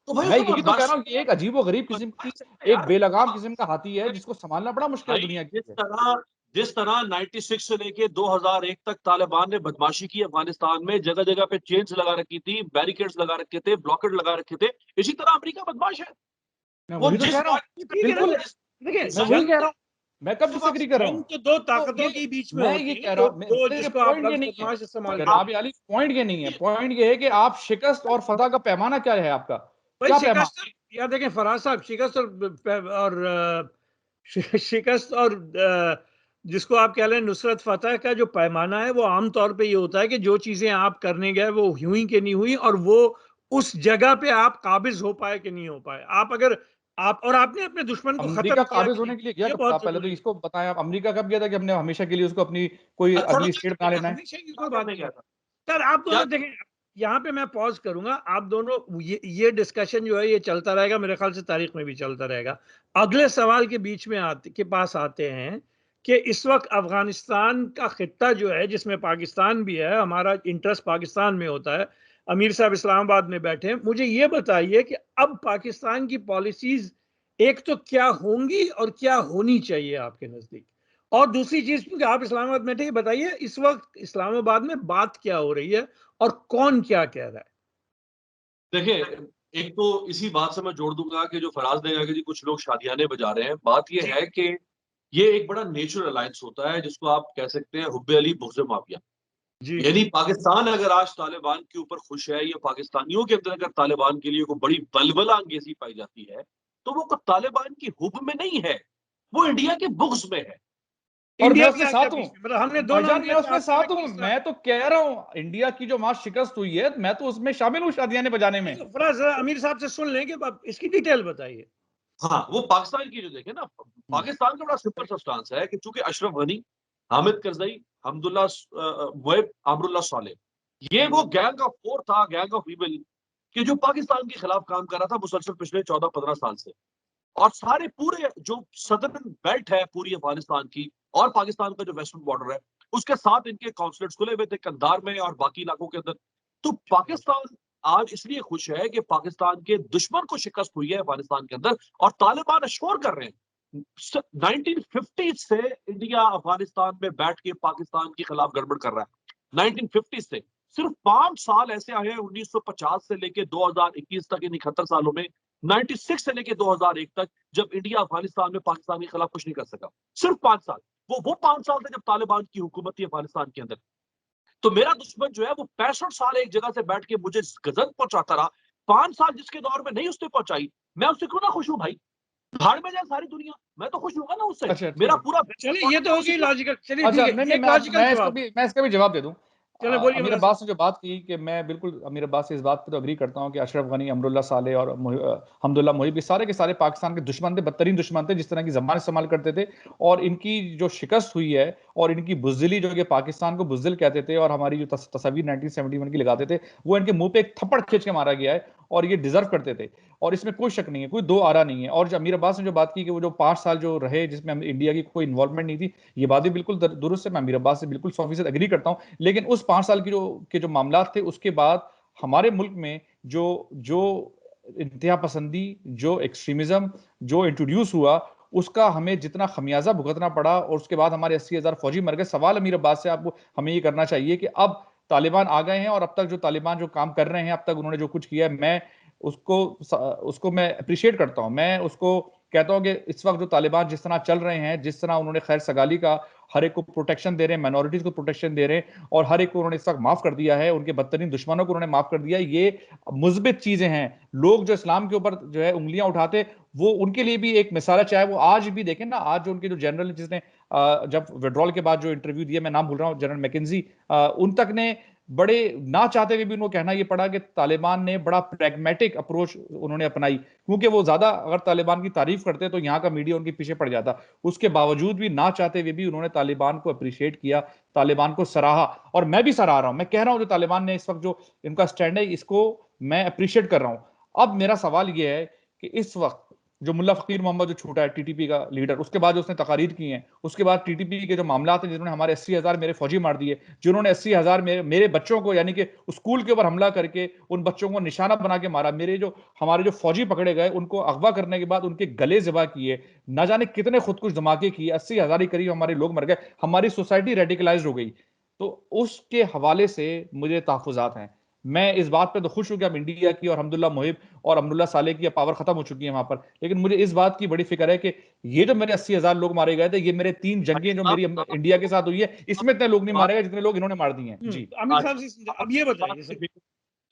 तो भाई मैं यही तो कह रहा हूँ कि एक अजीबोगरीब किस्म की, एक बेलगाम किस्म का हाथी है जिसको संभालना बड़ा मुश्किल है दुनिया की। जिस तरह 96 से लेके 2001 तक तालिबान ने बदमाशी की अफगानिस्तान में, जगह जगह पे चेन्स लगा रखी थी, बैरिकेड्स लगा रखे थे, ब्लॉकेट लगा रखे थे, इसी तरह अमेरिका बदमाश है। मैं वही तो कह रहा हूँ, बिल्कुल देखिए मैं वही कह रहा हूँ, मैं कब डिसएग्री कर रहा हूँ? तो दो ताकतों के बीच में मैं होती ये है, कह रहा हूँ, दो जिसको आप पॉइंट ये नहीं है इस्तेमाल जनाब अली, पॉइंट ये नहीं है। पॉइंट ये है कि आप शिकस्त और फतह का पैमाना क्या है आपका? क्या पैमाना? या देखें फराज साहब, शिकस्त और शिकस्त और जिसको आप कह लें नुसरत फतह का जो पैमाना है वो आमतौर पे ये होता है कि जो चीजें आप करने गए वो हुई कि नहीं हुई, और वो उस जगह पे आप काबिज हो पाए कि नहीं हो पाए। आप अगर और आपने अपने दुश्मन को खत्म अमेरिका किया काबिज कि होने नहीं, के लिए गया ये कब था? बहुत पहले तो जरूरी इसको बताएं आप, अमेरिका कब गया था कि हमने हमेशा के लिए उसको अपनी कोई अगली स्टेट बना लेना है? हमेशा की कोई बात नहीं कहता सर। आप दोनों देखें, यहाँ पे मैं पॉज करूंगा, आप दोनों ये डिस्कशन जो है ये चलता रहेगा, मेरे ख्याल से तारीख में भी चलता रहेगा। अगले सवाल के बीच में के पास आते हैं कि इस वक्त अफगानिस्तान का खित्ता जो है जिसमें पाकिस्तान भी है, हमारा इंटरेस्ट पाकिस्तान में होता है। अमीर साहब इस्लामाबाद में बैठे हैं, मुझे ये बताइए कि अब पाकिस्तान की पॉलिसीज एक तो क्या होंगी और क्या होनी चाहिए आपके नजदीक, और दूसरी चीज क्योंकि आप इस्लामाबाद में थे, ये बताइए इस वक्त इस्लामाबाद में बात क्या हो रही है और कौन क्या कह रहा है? देखिए, एक तो इसी बात से मैं जोड़ दूंगा कि जो फराज ने कहा कि जी कुछ लोग शादियाने बजा रहे हैं, बात ये है कि ये एक बड़ा नेचुरल अलायंस होता है जिसको आप कह सकते हैं हुब्बे अली बुग़्ज़े माफिया। यानी पाकिस्तान अगर आज तालिबान के ऊपर खुश है, या पाकिस्तानियों के अंदर अगर तालिबान के लिए कोई बड़ी बलबला अंगेजी पाई जाती है, तो वो तालिबान की हुब में नहीं है, वो इंडिया के बुग़्ज़ में है। और मैं इंडिया उसके के साथ हूँ, मतलब हमने दो नाम भाईजान मैं उसमें साथ हूँ। मैं तो कह रहा हूँ इंडिया की जो वहां शिकस्त हुई है मैं तो उसमें शामिल हूँ शादियाने बजाने में। फराज अमीर साहब से सुन लें कि आप इसकी डिटेल बताइए। हाँ, वो पाकिस्तान की जो देखे ना, पाकिस्तान का बड़ा सिंपल सा स्टांस है कि चूंकि अशरफ गनी, हामिद करजई, हमदुल्ला मुइब, अमरुल्लाह साले, ये वो गैंग ऑफ फोर था, गैंग ऑफ ईविल, कि जो पाकिस्तान के खिलाफ काम कर रहा था मुसलसल पिछले 14-15 साल से। और सारे पूरे जो सदर्न बेल्ट है पूरी अफगानिस्तान की, और पाकिस्तान का जो वेस्टर्न बॉर्डर है, उसके साथ इनके कॉन्सुलेट्स खुले हुए थे कंधार में और बाकी इलाकों के अंदर। तो पाकिस्तान आज इसलिए खुश है कि पाकिस्तान के दुश्मन को शिकस्त हुई है अफगानिस्तान के अंदर, और तालिबान अश्योर कर रहे हैं 1950 से इंडिया अफगानिस्तान में बैठ के पाकिस्तान के खिलाफ गड़बड़ कर रहा है। 1950 से सिर्फ 5 साल ऐसे आए हैं 1950 से लेके 2021 तक, इन 71 सालों में 96 से लेके 2001 तक, जब इंडिया अफगानिस्तान में पाकिस्तान के खिलाफ कुछ नहीं कर सका। सिर्फ 5 साल, वो 5 साल थे जब तालिबान की हुकूमत थी अफगानिस्तान के अंदर। तो मेरा दुश्मन जो है वो 65 साल एक जगह से बैठ के मुझे गजब पहुंचाता रहा। 5 साल जिसके दौर में नहीं उसने पहुंचाई, मैं उससे क्यों ना खुश हूं भाई? भाड़ में जाए सारी दुनिया, मैं तो खुश हूंगा ना उससे। अच्छा, मेरा पूरा चलिए ये तो होगी लॉजिकल, चलिए अच्छा, ठीक है, नहीं, एक लॉजिकल जवाब। मैं इसका भी जवाब दे दूं। चले बोलिए अमीर मेरा अब्बास ने जो बात की कि मैं बिल्कुल अमीर अब्बास से इस बात पर तो अग्री करता हूं कि अशरफ गनी, अमरुल्लाह साले और हमदुल्ला मुहिब ये सारे के सारे पाकिस्तान के दुश्मन थे, बदतरीन दुश्मन थे, जिस तरह की जबान इस्तेमाल करते थे। और इनकी जो शिकस्त हुई है और इनकी बुज़दिली, जो कि पाकिस्तान को बुज़दिल कहते थे और हमारी जो तस्वीर 1971 की लगाते थे, वो इनके मुंह पे एक थप्पड़ खींच के मारा गया है और ये डिजर्व करते थे। और इसमें कोई शक नहीं है, कोई दो आरा नहीं है। और जो अमीर अब्बास ने जो बात की कि वो जो 5 साल जो रहे जिसमें इंडिया की कोई इन्वॉल्वमेंट नहीं थी, ये बात भी बिल्कुल दुरुस्त है। मैं अमीर अब्बास से बिल्कुल 100% एग्री करता हूं। लेकिन उस 5 साल की जो मामलात थे, उसके बाद हमारे मुल्क में जो जो इंतहा पसंदी, जो एक्सट्रीमिज्म जो इंट्रोड्यूस हुआ, उसका हमें जितना खमियाजा भुगतना पड़ा, और उसके बाद हमारे 80,000 फौजी मर गए। सवाल अमीर अब्बास से आपको हमें ये करना चाहिए कि अब तालिबान आ गए हैं और अब तक जो तालिबान जो काम कर रहे हैं, अब तक उन्होंने जो कुछ किया है, मैं उसको मैं अप्रिशिएट करता हूं। मैं उसको कहता हूं कि इस वक्त जो तालिबान जिस तरह चल रहे हैं, जिस तरह उन्होंने खैर सगाली का हर एक को प्रोटेक्शन दे रहे हैं, माइनॉरिटीज को प्रोटेक्शन दे रहे हैं, और हर एक को उन्होंने इस वक्त माफ कर दिया है, उनके बदतरीन दुश्मनों को उन्होंने माफ कर दिया है, ये मुस्बित चीजें हैं। लोग जो इस्लाम के ऊपर जो है उंगलियां उठाते, वो उनके लिए भी एक मिसाल है। चाहे वो आज भी देखें ना, आज जो उनके जो जनरल जिसने जब विड्रॉल के बाद जो इंटरव्यू दिया, मैं नाम भूल रहा हूं, जनरल मैकेंजी, उन तक ने बड़े ना चाहते हुए भी उनको कहना ये पड़ा कि तालिबान ने बड़ा प्रैग्मेटिक अप्रोच उन्होंने अपनाई, क्योंकि वो ज्यादा अगर तालिबान की तारीफ करते तो यहाँ का मीडिया उनके पीछे पड़ जाता। उसके बावजूद भी ना चाहते हुए भी उन्होंने तालिबान को अप्रिशिएट किया, तालिबान को सराहा, और मैं भी सराह रहा हूं। मैं कह रहा हूं जो तालिबान ने इस वक्त जो इनका स्टैंड है, इसको मैं अप्रिशिएट कर रहा हूं। अब मेरा सवाल ये है कि इस वक्त जो मुल्ला फकीर मोहम्मद जो छूटा है टीटीपी का लीडर, उसके बाद जो उसने तकारीर की हैं, उसके बाद टीटीपी के जो मामला हैं जिन्होंने हमारे 80,000 मेरे फौजी मार दिए, जिन्होंने 80,000 मेरे बच्चों को यानी कि स्कूल के ऊपर हमला करके उन बच्चों को निशाना बना के मारा, हमारे जो फौजी पकड़े गए उनको अगवा करने के बाद उनके गले ज़िबा किए, ना जाने कितने खुदकुश धमाके किए, 80,000 के करीब हमारे लोग मर गए, हमारी सोसाइटी रेडिकलाइज हो गई। तो उसके हवाले से मुझे तहफ़्फ़ुज़ात हैं। मैं इस बात पे तो खुश हूं कि अब इंडिया की और अब्दुल्ला मुहिब और अब्दुल्ला साले की पावर खत्म हो चुकी है वहां पर, लेकिन मुझे इस बात की बड़ी फिक्र है कि ये जो मेरे 80,000 लोग मारे गए थे, ये मेरे 3 जंगें जो मेरी इंडिया के साथ हुई है, इसमें इतने लोग नहीं मारे गए जितने लोग इन्होंने मार दिए हैं। जी आमिर साहब से अब ये बताइए।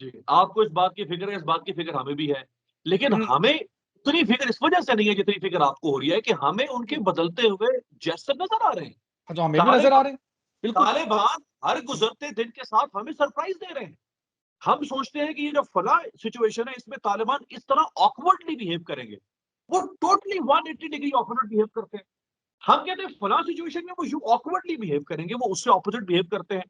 जी, आपको इस बात की फिक्र है, इस बात की फिक्र हमें भी है, लेकिन हमें इतनी फिक्र इस वजह से नहीं है जितनी फिक्र आपको हो रही है कि हमें उनके बदलते हुए जेस्चर नजर आ रहे हैं। तो हमें भी नजर आ रहे हैं। बिल्कुल, तालिबान हर गुजरते दिन के साथ हमें सरप्राइज दे रहे हैं। हम सोचते हैं कि ये जो फला सिचुएशन है इसमें तालिबान इस तरह ऑकवर्डली बिहेव करेंगे, वो टोटली 180 डिग्री ऑपोजिट बिहेव करते हैं। हम कहते हैं फला सिचुएशन में वो यूं ऑकवर्डली बिहेव करेंगे, वो उससे ऑपोजिट बिहेव करते हैं।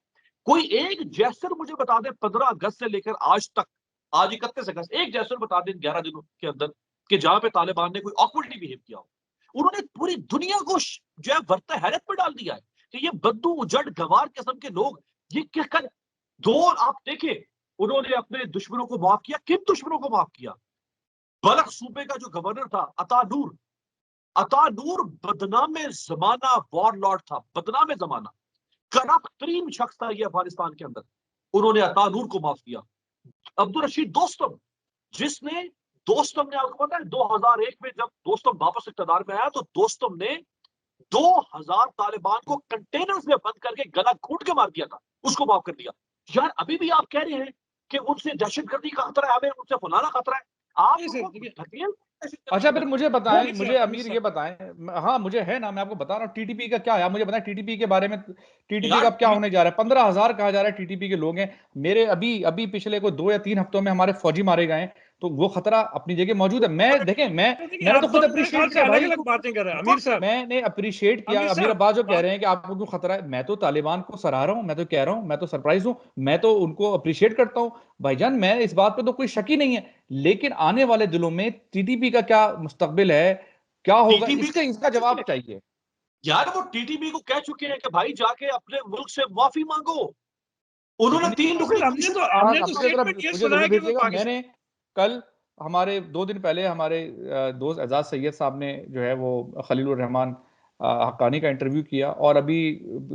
कोई एक जेस्चर मुझे बता दे 15 अगस्त से लेकर आज तक, आज 31 अगस्त, एक जेस्चर बता दे 11 दिनों के अंदर कि जहां पे तालिबान ने कोई ऑकवर्डली बिहेव किया हो। उन्होंने पूरी दुनिया को जो है वर्त हैरत में डाल दिया है कि ये बद्दू उजड़ गवार किस्म के लोग ये क्या कर दो। आप देखें उन्होंने अपने दुश्मनों को माफ किया, किन दुश्मनों को माफ किया? बलख सूबे का जो गवर्नर था अता नूर बदनाम जमाना वॉरलॉर्ड था, बदनाम जमाना, करप्ट तरीन शख्स था ये अफगानिस्तान के अंदर, उन्होंने अता नूर को माफ किया। अब्दुल रशीद दोस्तम, जिसने दोस्तम ने आपको पता है 2001 में जब दोस्तम वापस इक़्तिदार में आया तो दोस्तम ने 2000 तालिबान को कंटेनर्स में बंद करके गला घूट के मार दिया था, उसको माफ कर दिया। यार अभी भी आप कह रहे हैं कि उनसे दहशतगर्दी का खतरा है, हमें उनसे फलाना खतरा है। आप अच्छा फिर मुझे बताएं, मुझे अमीर ये बताएं, हाँ मुझे है ना, मैं आपको बता रहा हूँ टीटीपी का क्या है, मुझे बताएं टीटीपी के बारे में, टीटीपी का क्या होने जा रहा है। 15,000 कहा जा रहा है टीटीपी के लोग हैं, मेरे अभी पिछले कोई 2 या 3 हफ्तों में हमारे फौजी मारे गए हैं, तो वो खतरा अपनी जगह मौजूद है। मैंने तो खुद अप्रिशिएट किया भाई, बातें कर रहे हैं अमीर साहब, मैंने अप्रिशिएट किया। अमीर अब्बास जो कह रहे हैं कि आपको क्यों खतरा है, मैं तो तालिबान को सराह रहा हूं, मैं तो कह रहा हूं, मैं तो सरप्राइज हूं, मैं तो उनको अप्रिशिएट करता हूं भाईजान, मैं इस बात पे तो कोई शक ही नहीं है। लेकिन आने वाले दिनों में टीटीपी का क्या मुस्तकबिल है, क्या होगा, इसका जवाब चाहिए। यार वो टीटीपी को कह चुके हैं कि भाई जाके अपने मुल्क से माफी मांगो। उन्होंने 3 मैंने कल हमारे 2 दिन पहले हमारे दोस्त एजाज सैयद साहब ने जो है वो खलीलुर रहमान हक्कानी का इंटरव्यू किया, और अभी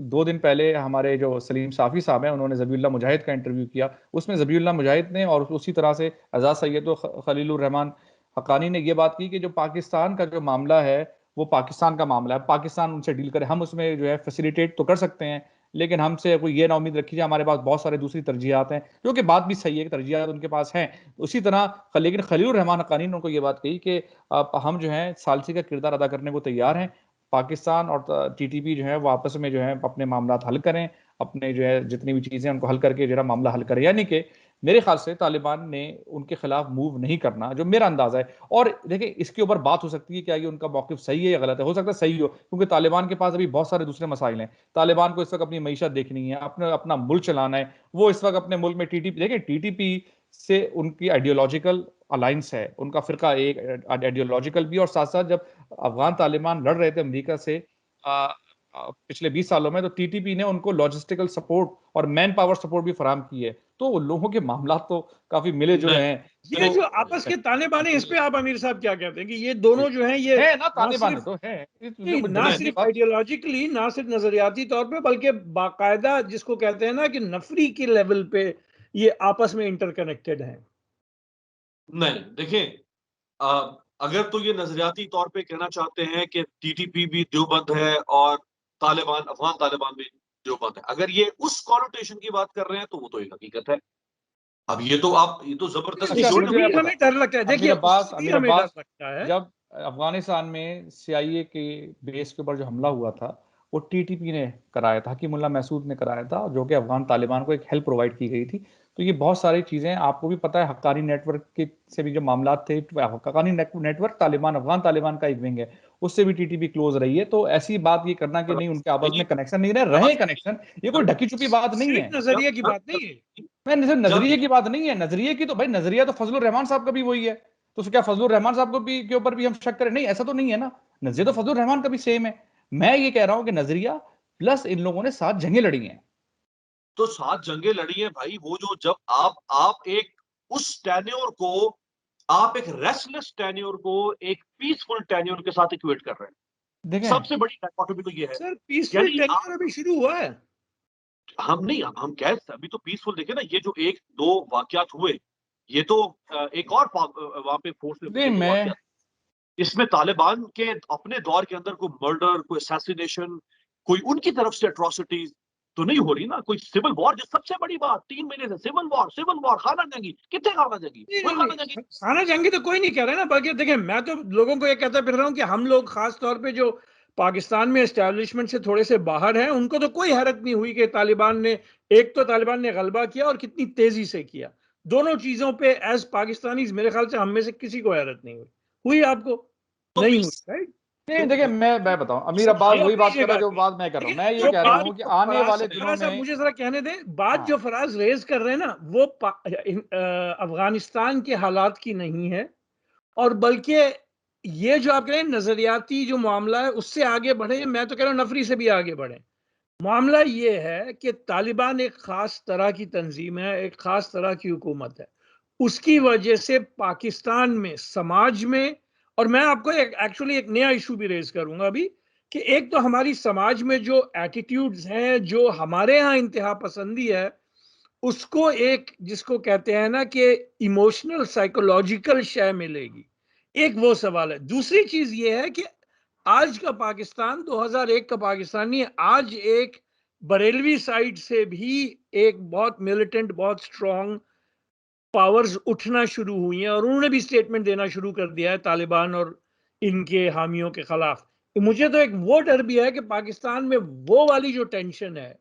2 दिन पहले हमारे जो सलीम साफ़ी साहब हैं उन्होंने ज़बीउल्लाह मुजाहिद का इंटरव्यू किया। उसमें ज़बीउल्लाह मुजाहिद ने और उसी तरह से एजाज सैयद और खलीलुर रहमान हक्कानी ने ये बात की कि जो पाकिस्तान का जो मामला है वो पाकिस्तान का मामला है, पाकिस्तान उनसे डील करे, हम उसमें जो है फैसिलिटेट तो कर सकते हैं, लेकिन हमसे कोई ये ना उम्मीद रखी जाए, हमारे पास बहुत सारे दूसरी तरजीहात हैं, जो कि बात भी सही है कि तरजीहात उनके पास हैं। उसी तरह लेकिन खलीलुर रहमान हक्कानी ने उनको ये बात कही कि हम जो है सालसी का किरदार अदा करने को तैयार हैं, पाकिस्तान और टीटीपी जो है वो आपस में जो है अपने मामला हल करें, अपने जो है जितनी भी चीज़ें उनको हल करके जो है मामला हल करें। यानी कि मेरे ख्याल से तालिबान ने उनके खिलाफ मूव नहीं करना, जो मेरा अंदाजा है। और देखिए इसके ऊपर बात हो सकती है क्या ये उनका मौक़िफ़ सही है या गलत है, हो सकता है सही हो, क्योंकि तालिबान के पास अभी बहुत सारे दूसरे मसाइल हैं। तालिबान को इस वक्त अपनी मईशत देखनी है, अपना मुल्क चलाना है, वो इस वक्त अपने मुल्क में देखिए टीटीपी से उनकी आइडियोलॉजिकल अलायंस है, उनका फ़िरका एक आइडियोलॉजिकल भी, और साथ-साथ जब अफ़गान तालिबान लड़ रहे थे अमेरिका से पिछले 20 सालों में, तो टीटीपी ने उनको लॉजिस्टिकल सपोर्ट और मैन पावर सपोर्ट भी फराहम की है। तो लोगों के मामला तो काफी मिले जुले हैं। ये जो आपस के ताने बाने, इस पे आप अमीर साहब क्या कहते हैं कि ये दोनों जो हैं ये है ना, ताने बाने तो है, ना सिर्फ आइडियोलॉजिकली, ना सिर्फ नजरियाती तौर पे, बल्कि बाकायदा जिसको कहते हैं ना कि नफरी के लेवल पे ये आपस में इंटरकनेक्टेड हैं। नहीं देखें, अगर तो ये नजरियाती तौर पे कहना चाहते हैं कि टीटीपी भी देवबंद है और तालिबान, अफगान तालिबान भी देवबंद है, अगर ये उस कॉनोटेशन की बात कर रहे हैं तो वो तो एक हकीकत है। अब ये तो जबरदस्ती हमें डर लगता है। देखिए हमें डर लगता है जब अफगानिस्तान में CIA के बेस के ऊपर जो हमला हुआ था वो टीटीपी ने कराया था, हकीमुल्लाह महसूद ने कराया था, जो कि अफगान तालिबान को एक हेल्प प्रोवाइड की गई थी। तो ये बहुत सारी चीज़ें आपको भी पता है, हक्कानी नेटवर्क के से भी जो मामला थे, हक्कानी नेटवर्क तालिबान, अफगान तालिबान का एक विंग है, उससे भी टीटीपी क्लोज रही है। तो ऐसी बात ये करना कि नहीं उनके आपस में कनेक्शन नहीं रहे कनेक्शन, ये कोई ढकी छुपी बात नहीं है, नजरिए की बात नहीं है। मैं नजरिए की बात नहीं है, नजरिए की तो भाई नजरिया तो फजलुर रहमान साहब का भी वही है, तो क्या फजलुर रहमान साहब को भी के ऊपर भी हम शक करें? नहीं, ऐसा तो नहीं है ना, नजरिया तो फजलुर रहमान का भी सेम है। मैं ये कह रहा हूं कि नजरिया प्लस इन लोगों ने 7 जंगें लड़ी हैं। तो 7 जंगें लड़ी हैं भाई, वो जो जब आप एक उस टेन्योर को, आप एक रेस्टलेस टेन्योर को एक पीसफुल टेन्योर के साथ इक्वेट कर रहे हैं। देखें सबसे बड़ी डायकोटोमी तो ये है। सर पीसफुल यानी टेन्योर अभी शुरू हुआ है। हम नहीं, हम कह अभी तो पीसफुल देखे ना, ये जो 1-2 वाकयात हुए, ये तो एक और वहां पे फोर्स में नहीं, घुसे वो मैं वाकयात। इसमें तालिबान के अपने दौर के अंदर कोई मर्डर, कोई असैसिनेशन, कोई उनकी तरफ से अट्रॉसिटीज तो नहीं हो रही ना। कोई सिविल वॉर, जो सबसे बड़ी बात 3 महीने से सिविल वॉर खाना जंगी, कितने खाना जंगी, नहीं कोई नहीं खाना नहीं, जंगी। खाना जंगी तो कोई नहीं कह रहा ना, बल्कि देखिए मैं तो लोगों को ये कहता फिर रहा हूँ कि हम लोग खास तौर पे जो पाकिस्तान में एस्टैब्लिशमेंट से थोड़े से बाहर हैं, उनको तो कोई हैरत नहीं हुई कि तालिबान ने, एक तो तालिबान ने गलबा किया और कितनी तेजी से किया। दोनों चीजों पे एज पाकिस्तानी मेरे ख्याल से हम में से किसी को हैरत नहीं हुई। हुई आपको? तो नहीं हुई, पीस राइट? नहीं, देखिए मैं बताऊं, अमीर अब्बास ये वही अपनी बात कर रहा जगह है जो पे, बात मैं कर रहा हूं। लेकिन मैं ये जो कह रहा बात हूं कि आने फराज वाले दिनों फराज साहब में, मुझे जरा कहने दें, बात हाँ, जो फराज रेज कर रहे हैं ना, वो अफगानिस्तान के हालात की नहीं है, और बल्कि ये जो आप कह रहे हैं नजरियाती जो मामला है उससे आगे बढ़े, मैं तो कह रहा हूं नफरी से भी आगे बढ़े। मामला ये है कि तालिबान एक खास तरह की तंजीम है, एक खास तरह की हुकूमत है। उसकी वजह से पाकिस्तान में समाज में, और मैं आपको एक्चुअली एक नया इशू भी रेज करूंगा अभी, कि एक तो हमारी समाज में जो एटीट्यूड्स हैं, जो हमारे यहाँ इंतहा पसंदी है, उसको एक जिसको कहते हैं ना कि इमोशनल साइकोलॉजिकल शय मिलेगी। एक वो सवाल है। दूसरी चीज ये है कि आज का पाकिस्तान 2001 का पाकिस्तान नहीं है। आज एक बरेलवी साइड से भी एक बहुत मिलिटेंट, बहुत स्ट्रांग पावर्स उठना शुरू हुई हैं, और उन्होंने भी स्टेटमेंट देना शुरू कर दिया है तालिबान और इनके हामियों के खिलाफ। मुझे तो एक वो डर भी है कि पाकिस्तान में वो वाली जो टेंशन है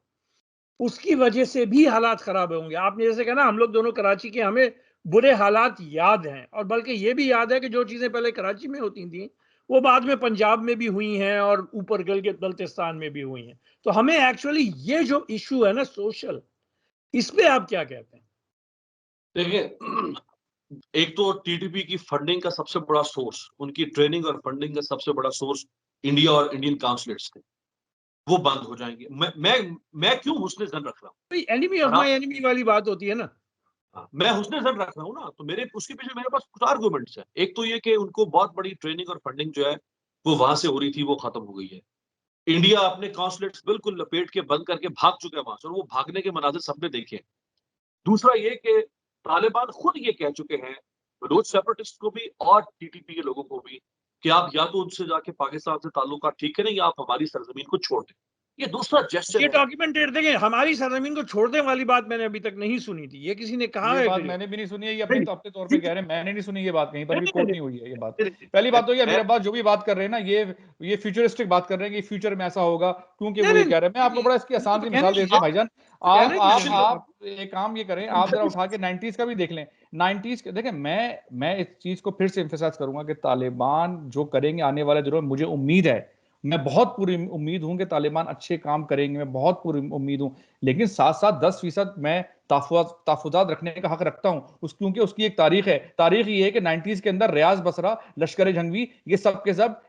उसकी वजह से भी हालात खराब होंगे। आपने जैसे कहा ना, हम लोग दोनों कराची के, हमें बुरे हालात याद हैं, और बल्कि ये भी याद है कि जो चीजें पहले कराची में होती थी वो बाद में पंजाब में भी हुई हैं और ऊपर गिलगित बल्तिस्तान में भी हुई हैं। तो हमें एक्चुअली ये जो इशू है ना सोशल, इस पे आप क्या कहते हैं? देखिए, एक तो टीटीपी की फंडिंग का सबसे बड़ा सोर्स, उनकी ट्रेनिंग और फंडिंग का सबसे बड़ा सोर्स इंडिया और इंडियन काउंसलेट्स थे, वो बंद हो जाएंगे। मैं क्यों हुस्न जन रख रहा हूँ? भाई एनिमी ऑफ और माई एनिमी वाली बात होती है ना। मैं हुस्न जन रख रहा हूँ ना, तो मेरे उसके पीछे मेरे पास कुछ आर्गुमेंट्स है। एक तो ये कि उनको बहुत बड़ी ट्रेनिंग और फंडिंग जो है वो वहां से हो रही थी, वो खत्म हो गई है। इंडिया अपने कॉन्सुलेट्स बिल्कुल लपेट के बंद करके भाग चुका है वहां से, और वो भागने के मनाजिर सबने देखे हैं। दूसरा ये कि तालिबान खुद ये कह चुके हैं, विरोध सेपरेटिस्ट को भी और टीटीपी के लोगों को भी, कि आप या तो उनसे जाके पाकिस्तान से ताल्लुकात ठीक करें या आप हमारी सरजमीन को छोड़ दें। ये दूसरा जेस्चर ये है। डॉक्यूमेंटेड देखें, हमारी सरजमीन को छोड़ने वाली बात मैंने अभी तक नहीं सुनी थी। ये किसी ने कहा ये है बात कि मैंने भी नहीं सुनी है, ये अपने नहीं, तो अपने तौर पे कह रहे हैं, मैंने नहीं सुनी ये बात, कहीं पर भी नहीं, कोट नहीं, नहीं हुई है ये बात। नहीं, पहली बात तो ये, मैं मेरा बात जो भी बात कर रहे हैं ना, ये फ्यूचरिस्टिक बात कर रहे हैं कि फ्यूचर में ऐसा होगा, क्योंकि नहीं वो ये नहीं कह रहे हैं। मैं आपको बड़ा इसकी आसान तो सी कहने मिसाल देते हैं आप भाईजान। कहने की एक्चुअली आप एक काम ये करें, आप जरा उठा के 90s का भी देख लें। 90s के देखें, मैं इस चीज को फिर से एम्फेसाइज करूंगा कि तालिबान जो करेंगे आने वाले दिनों में, मुझे उम्मीद है, मैं बहुत पूरी उम्मीद हूं कि तालिबान अच्छे काम करेंगे, मैं बहुत पूरी उम्मीद हूं। लेकिन साथ साथ 10% मैं ताफुजात रखने का हक रखता हूं क्योंकि उसकी एक तारीख है। तारीख ये है कि 90s के अंदर रियाज बसरा, लश्कर जंगवी, ये सब के सब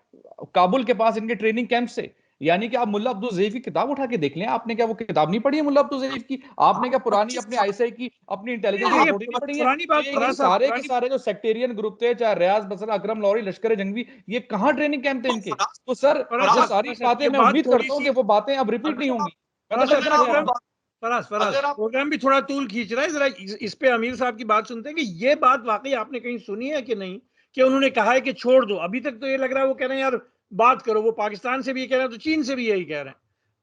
काबुल के पास इनके ट्रेनिंग कैंप से। यानी कि आप मुल्ला अब्दुल ज़ैफ की किताब उठा के देख लें, आपने क्या वो किताब नहीं पढ़ी है मुल्ला अब्दुल ज़ैफ की? आपने क्या पुरानी अपने 25 आईएसआई की, अपनी नहीं, इंटेलिजेंस देखिए रिपोर्ट नहीं पढ़ी है? पुरानी तो बात ये फराज साहब, सारे के पुरानी सारे जो सेक्टेरियन ग्रुप थे, चाहे रियाज बसरा, अकरम लौरी, लश्कर जंगवी, ये कहाँ ट्रेनिंग कैंप थे इनके? तो सर, फराज वो साहब, सारी फराज साहब, बातें ये मैं बात उम्मीद थोड़ी करता हूं सी, कि वो बातें अब रिपीट नहीं अगर आप होंगी। मैं तो बस फराज साहब इतना कह रहा प्रोग्राम, हूं। फराज अगर आप प्रोग्राम भी थोड़ा तूल खींच रहा है। जरा इस पे अमीर साहब की बात सुनते हैं कि ये बात वाकई आपने कहीं सुनी है कि नहीं, कि उन्होंने कहा है कि छोड़ दो। अभी तक तो ये लग रहा है वो कह रहे हैं यार बात करो। वो पाकिस्तान से भी ये कह रहे हैं, तो चीन से भी यही कह रहे हैं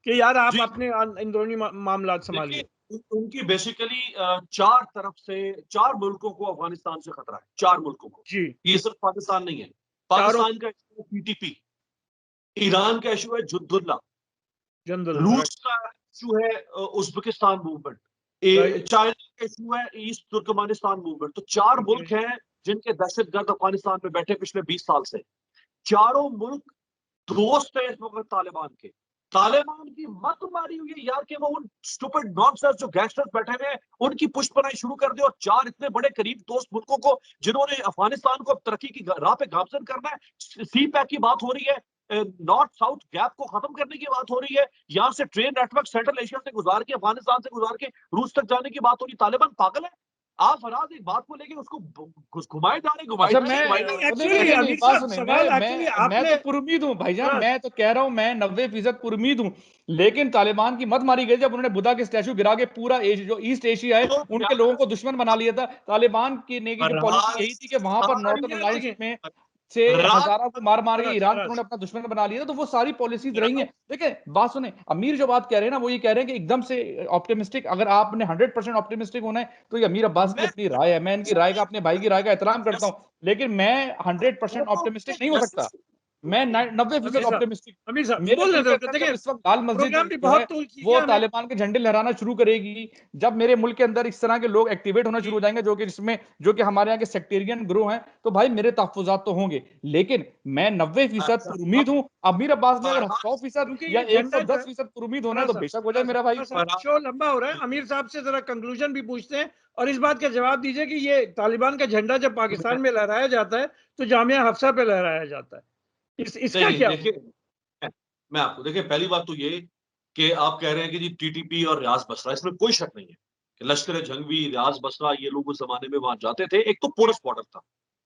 कि यार आप जी अपने अंदरूनी मामला देखिए, संभालिए। उनकी बेसिकली 4 तरफ से 4 मुल्कों को अफगानिस्तान से खतरा है, 4 मुल्कों को। जी, ये सिर्फ पाकिस्तान नहीं है। चारों। पाकिस्तान का इशू है पीटीपी, ईरान का इशू है जुद्दुल्ला, जंदुल्ला, राइट, रूस का इशू है उज्बेकिस्तान मूवमेंट, राइट, चाइना का इशू है ईस्ट तुर्कमानिस्तान मूवमेंट। तो 4 मुल्क हैं जिनके दहशतगर्द अफगानिस्तान में बैठे पिछले 20 साल से। चारों मुल्क दोस्त है इस वक्त तालिबान के। तालिबान की मत मारी हुई है यार, कि वो उन स्टूपिड नॉनसेंस जो गैंगस्टर्स बैठे हुए हैं उनकी पुष्पनाई शुरू कर दे, और 4 इतने बड़े करीब दोस्त मुल्कों को जिन्होंने अफगानिस्तान को तरक्की की राह पे गामजन करना है, सी पैक की बात हो रही है, नॉर्थ साउथ गैप को खत्म करने की बात हो रही है, यहाँ से ट्रेन नेटवर्क सेंट्रल एशिया से गुजार के, अफगानिस्तान से गुजार के रूस तक जाने की बात हो रही। तालिबान पागल है? आप फराज एक बात को लेके उसको घुमाए जा रहे, घुमाए अच्छा जा रहे, घुमाए जा रहे। एक्चुअली अमीर बात साहब सुने, सवाल एक्चुअली मैं आपने तो पुरुमीद हूँ भाईजान, मैं तो कह रहा हूँ मैं 90% पुरुमीद हूँ, लेकिन तालिबान की मत मारी गई जब उन्होंने बुद्धा के स्टैचू गिरा के पूरा जो ईस्ट एशिया है तो उनके लोगों को दुश्मन बना लिया था। तालिबान की नेकी की पॉलिसी फराज यही थी कि वहां पर नॉर्थन अलायंस देखिए में से राज हजारा को मार मार के फराज ईरान को फराज उन्होंने अपना दुश्मन बना लिया था। तो वो सारी पॉलिसीज रही हैं। देखिए बात सुने, अमीर जो बात कह रहे हैं ना वो ये कह रहे हैं कि एकदम से ऑप्टिमिस्टिक, अगर आपने 100% ऑप्टिमिस्टिक होना है तो ये अमीर अब्बास की अपनी राय है, मैं इनकी राय का, अपने भाई की राय का एहतराम करता हूँ, लेकिन मैं 100% ऑप्टिमिस्टिक नहीं हो सकता। मैं 90% अमीर साहब ऑप्टिमिस्टिक। अमीर साहब मेरे बोल दिल रहे के थे अंदर देखिए जब इस वक्त लाल मस्जिद प्रोग्राम भी जो है बहुत तूल कीजिए वो हमें। तालिबान के झंडे लहराना शुरू करेगी, जब मेरे मुल्क के अंदर इस तरह के लोग एक्टिवेट होना शुरू हो जाएंगे जो कि जिसमें जो कि हमारे यहाँ के सेक्टेरियन ग्रोह हैं, तो भाई मेरे तहफुजात तो होंगे। लेकिन मैं 90% उम्मीद हूँ, अमीर अब्बास ने अगर 100% क्योंकि या ये झंडा जो है 110% उम्मीद होना है फराज तो साहब बेशक हो जाए मेरा भाई। फराज साहब शो लंबा हो रहा है। अमीर साहब से जरा कंक्लूजन भी पूछते हैं और इस बात का जवाब दीजिए कि ये तालिबान का झंडा जब पाकिस्तान में लहराया जाता है तो जामिया हफ्सा पे लहराया जाता है, इसका नहीं क्या? देखिए, मैं आपको देखिए, पहली बात तो ये कि आप कह रहे हैं कि जी टीटीपी और रियाज बसरा, इसमें कोई शक नहीं है कि लश्कर जंगवी, रियाज बसरा, ये लोग उस जमाने में वहां जाते थे। एक तो पोरस बॉर्डर था,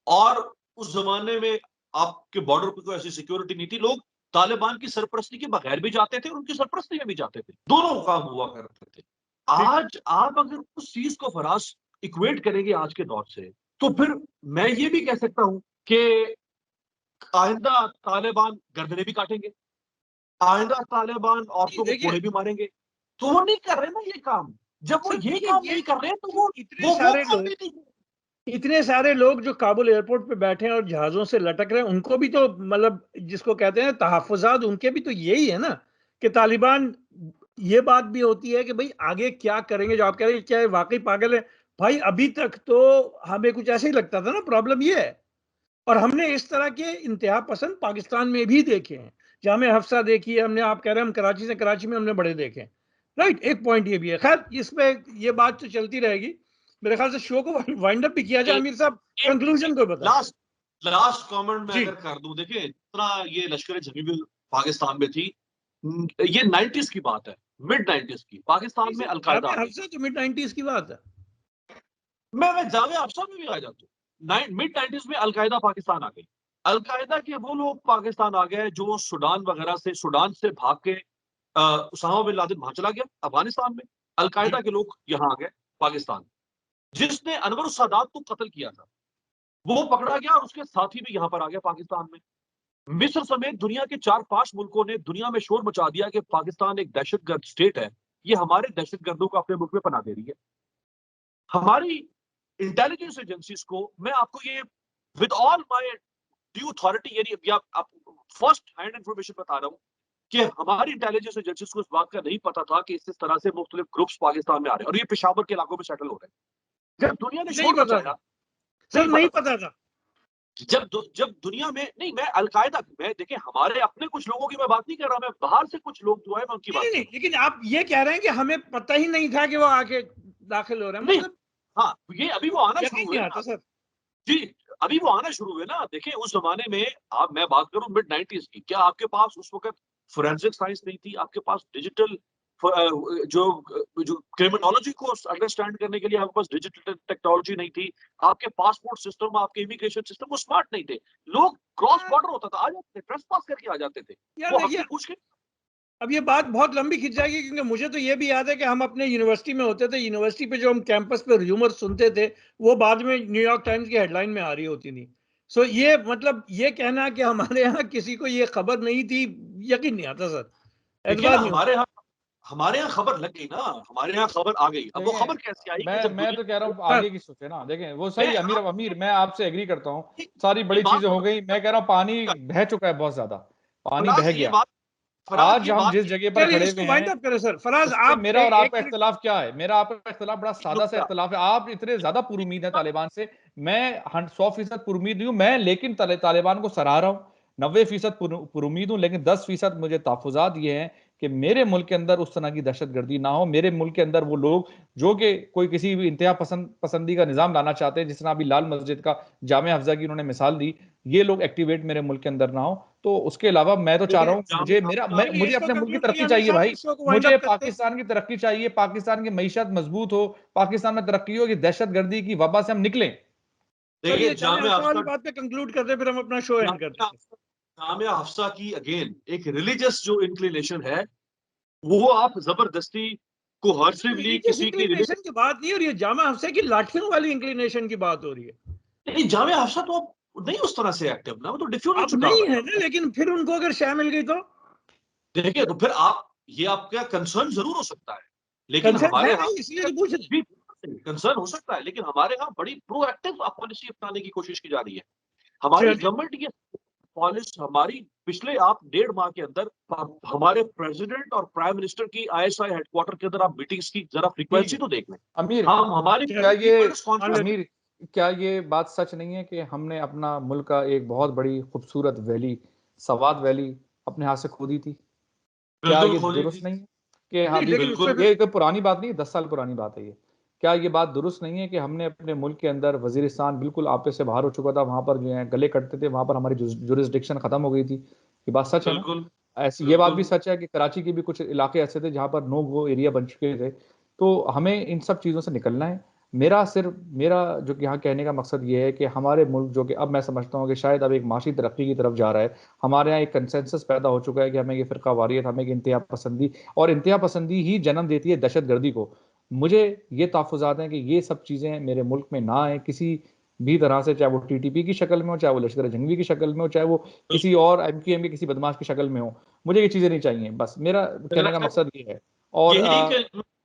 और उस जमाने में आपके बॉर्डर पे कोई ऐसी सिक्योरिटी नहीं थी। लोग तालिबान की सरपरस्ती के बगैर भी जाते थे और उनकी सरपरस्ती में भी जाते थे, दोनों काम हुआ करते थे। आज आप अगर उस चीज को फराज इक्वेट करेंगे आज के दौर से, तो फिर मैं ये भी कह सकता हूं कि आइंदा तालिबान गर्दनें भी काटेंगे, आइंदा तालिबान औरतों को देखिए कोड़े भी मारेंगे। तो वो नहीं कर रहे ना ये काम। जब वो सर ये देखिए काम ये नहीं कर रहे तो वो इतने वो सारे काम लोग भी नहीं। इतने सारे लोग जो काबुल एयरपोर्ट पे बैठे हैं और जहाजों से लटक रहे हैं, उनको भी तो मतलब जिसको कहते हैं तहफ़्फ़ुज़ात, उनके भी तो यही है ना कि तालिबान, ये बात भी होती है कि भाई आगे क्या करेंगे। जो आप कह रहे हैं क्या ये वाकई पागल है? भाई अभी तक तो हमें कुछ ऐसे ही लगता था ना। प्रॉब्लम ये है, और हमने इस तरह के इंतहा पसंद पाकिस्तान में भी देखे हैं। जामे हफ्सा देखी है हमने, आप कह रहे हैं हम कराची से, कराची में हमने बड़े देखे हैं। राइट, एक पॉइंट ये भी है। खैर इस पे ये बात तो चलती रहेगी। मेरे ख्याल से शो को वाइंड अप भी किया जाए। एक अमीर साहब एक कंक्लूजन को बताएं। लास्ट लास्ट कमेंट मैं जी, अगर कर दूं, देखिए इतना ये लश्कर जंगी पाकिस्तान में थी, ये 90s की बात है, मिड 90s की, पाकिस्तान में अलकायदा जामे आ गई। हफ्सा तो मिड 90s की बात है। मैं जावे अफसा में भी आ जाता हूँ। मिड 90s में अलकायदा पाकिस्तान आ गई। अलकायदा के वो लोग पाकिस्तान आ गए जो सूडान वगैरह से, सूडान से भाग के उसामा बिन लादेन वहां चला गया अफगानिस्तान में। अलकायदा जी, के लोग यहाँ आ गए पाकिस्तान। जिसने अनवर सादात को कत्ल किया था वो पकड़ा गया और उसके साथी भी यहाँ पर आ गया पाकिस्तान में। मिस्र समेत दुनिया के 4-5 मुल्कों ने दुनिया में शोर मचा दिया कि पाकिस्तान एक दहशतगर्द स्टेट है, ये हमारे दहशतगर्दों को अपने मुल्क में पनाह दे रही है। हमारी इंटेलिजेंस एजेंसीज को, मैं आपको ये with all my due authority, यानी आप फर्स्ट हैंड इंफॉर्मेशन बता रहा हूं कि हमारी इंटेलिजेंस एजेंसीज को इस बात का नहीं पता था कि इस तरह से मुख्तलिफ ग्रुप्स पाकिस्तान में आ रहे हैं और ये पेशावर के इलाकों में सेटल हो रहे हैं। जब दुनिया ने नहीं शोर पता था मचाया, सर, नहीं नहीं पता पता था। था। जब दुनिया में, नहीं मैं अलकायदा, मैं देखिए हमारे अपने कुछ लोगों की मैं बात नहीं कर रहा, मैं बाहर से कुछ लोग जो है मैं उनकी नहीं बात नहीं कर नहीं, रहा लेकिन आप ये कह रहे हैं कि हमें पता ही नहीं था कि वो आके दाखिल हो रहे हैं, हूं। नहीं, मतलब हाँ, ये अभी वो आना शुरू यकीन हुए नहीं ना। आता सर। जी, अभी वो आना शुरू हुए ना। देखिए उस जमाने में, आप, मैं बात करूं मिड 90s की, क्या आपके पास उस वक्त फोरेंसिक साइंस नहीं थी? आपके पास डिजिटल जो जो क्रिमिनोलॉजी को अंडरस्टैंड करने के लिए आपके पास डिजिटल टेक्नोलॉजी नहीं थी। आपके पासपोर्ट सिस्टम, आपके इमिग्रेशन सिस्टम वो स्मार्ट नहीं थे। लोग क्रॉस बॉर्डर होता था, आ जाते थे, ट्रेस पास करके आ जाते थे, यार वो हक देखिए, की पूछ के। अब ये बात बहुत लंबी खिंच जाएगी क्योंकि मुझे तो ये भी याद है कि हम अपने यूनिवर्सिटी में होते थे, यूनिवर्सिटी पे जो हम कैंपस पे र्यूमर सुनते थे वो बाद में न्यूयॉर्क टाइम्स की हेडलाइन में आ रही होती थी। सो ये मतलब ये कहना कि हमारे यहाँ किसी को ये खबर नहीं थी, यकीन नहीं आता सर, देखिए ना, एतबार नहीं होता। हमारे यहाँ खबर लग गई ना, हमारे यहाँ खबर आ गई। अब वो खबर कैसे आई देखें, कि जब मैं दुनिया तो कह रहा हूँ सर आगे की सोचे ना। देखें वो में सही, अमीर अमीर मैं आपसे एग्री करता हूँ, सारी ये बड़ी बात चीजें तो हो गई। मैं कह रहा हूँ पानी बह चुका है, बहुत ज्यादा पानी बह फराज ये गया। बात फराज आज ये हम बात जिस जगह पर चलिए खड़े हुए इसको वाइंड हैं अप करें सर। फराज उस पे आप मेरा और एक आपका मिनट। इख्तिलाफ क्या है? मेरा आपका इख्तिलाफ बड़ा सादा सा नुकता इख्तिलाफ है। आप इतने ज्यादा पुरुमीद हैं तालिबान से, मैं 100% पुरुमीद नहीं हूं मैं, लेकिन तालिबान को सराह रहा हूं। 90% पुरुमीद हूं, लेकिन 10% मुझे तहफुजात ये हैं कि मेरे मुल्क के अंदर उस तरह की दहशतगर्दी ना हो, मेरे मुल्क के अंदर वो लोग जो कि कोई किसी भी इंतहा पसंदी का निज़ाम लाना चाहते हैं, जिस तरह अभी लाल मस्जिद का जामिया हफ्जा की उन्होंने मिसाल दी, ये लोग एक्टिवेट मेरे मुल्क के अंदर ना हो। तो उसके अलावा मैं तो चाह रहा हूँ, मुझे अपने मुल्क की तरक्की चाहिए भाई, मुझे पाकिस्तान की तरक्की चाहिए, पाकिस्तान की मईशत मजबूत हो, पाकिस्तान में तरक्की हो, कि दहशतगर्दी की वबा से हम निकलें। देखिए जामिया बात पे कंक्लूड करते हैं, फिर हम अपना शो एंड करते हैं। जामिया हफ्सा की अगेन एक रिलीजियस जो इंक्लिनेशन है, वो आप जबरदस्ती को हर्षिवली किसी की इंक्लिनेशन की बात नहीं हो रही है, जामिया हफ्सा की लाठियों वाली इंक्लिनेशन की बात हो रही है। नहीं, जामिया हफ्सा तो नहीं उस तरह से एक्टिव ना, वो तो डिफ्यूज हो चुका नहीं है ना, लेकिन फिर उनको अगर शय मिल गई तो देखिए, तो फिर आप ये आपका कंसर्न जरूर हो सकता है, लेकिन हमारे यहाँ इसलिए पूछ रहे कंसर्न हो सकता है, लेकिन हमारे यहाँ बड़ी प्रोएक्टिव पॉलिसी अपनाने की कोशिश की जा रही है। हमारी गवर्नमेंट ये पॉलिसी, हमारी पिछले आप 1.5 माह के अंदर हमारे प्रेसिडेंट और प्राइम मिनिस्टर की ISI हेडक्वार्टर के अंदर आप मीटिंग्स की जरा फ्रीक्वेंसी तो देख लें। अमीर, हम हमारी अमीर, क्या ये बात सच नहीं है कि हमने अपना मुल्क का एक बहुत बड़ी खूबसूरत वैली, सवात वैली अपने हाथ से खो दी थी? क्या ये दुरुस्त नहीं है कि हाँ, ये कोई पुरानी बात नहीं, 10 साल पुरानी बात है ये। क्या ये बात दुरुस्त नहीं है कि हमने अपने मुल्क के अंदर वजीरिस्तान बिल्कुल आपे से बाहर हो चुका था, वहां पर जो है गले कटते थे, वहां पर हमारी जुरिस्डिक्शन खत्म हो गई थी? ये बात सच है ना? ऐसी ये बात भी सच है कि कराची के भी कुछ इलाके ऐसे थे जहां पर नो गो एरिया बन चुके थे। तो हमें इन सब चीज़ों से निकलना है। मेरा जो यहाँ कहने का मकसद ये है कि हमारे मुल्क, जो कि अब मैं समझता हूँ कि शायद अब एक माशी तरक्की की तरफ जा रहा है, हमारे यहाँ एक कंसेंसस पैदा हो चुका है कि हमें ये फ़िरका वारियत, हमें इंतहा पसंदी, और इंतहा पसंदी ही जन्म देती है दहशतगर्दी को। मुझे ये तहफ़्फ़ुज़ात हैं कि ये सब चीज़ें मेरे मुल्क में ना आए किसी भी तरह से, चाहे वो TTP की शक्ल में हो, चाहे वो लश्कर जंगवी की शक्ल में हो, चाहे वो किसी और MQM के किसी बदमाश की शक्ल में हो। मुझे ये चीज़ें नहीं चाहिए, बस मेरा कहने का मकसद ये है।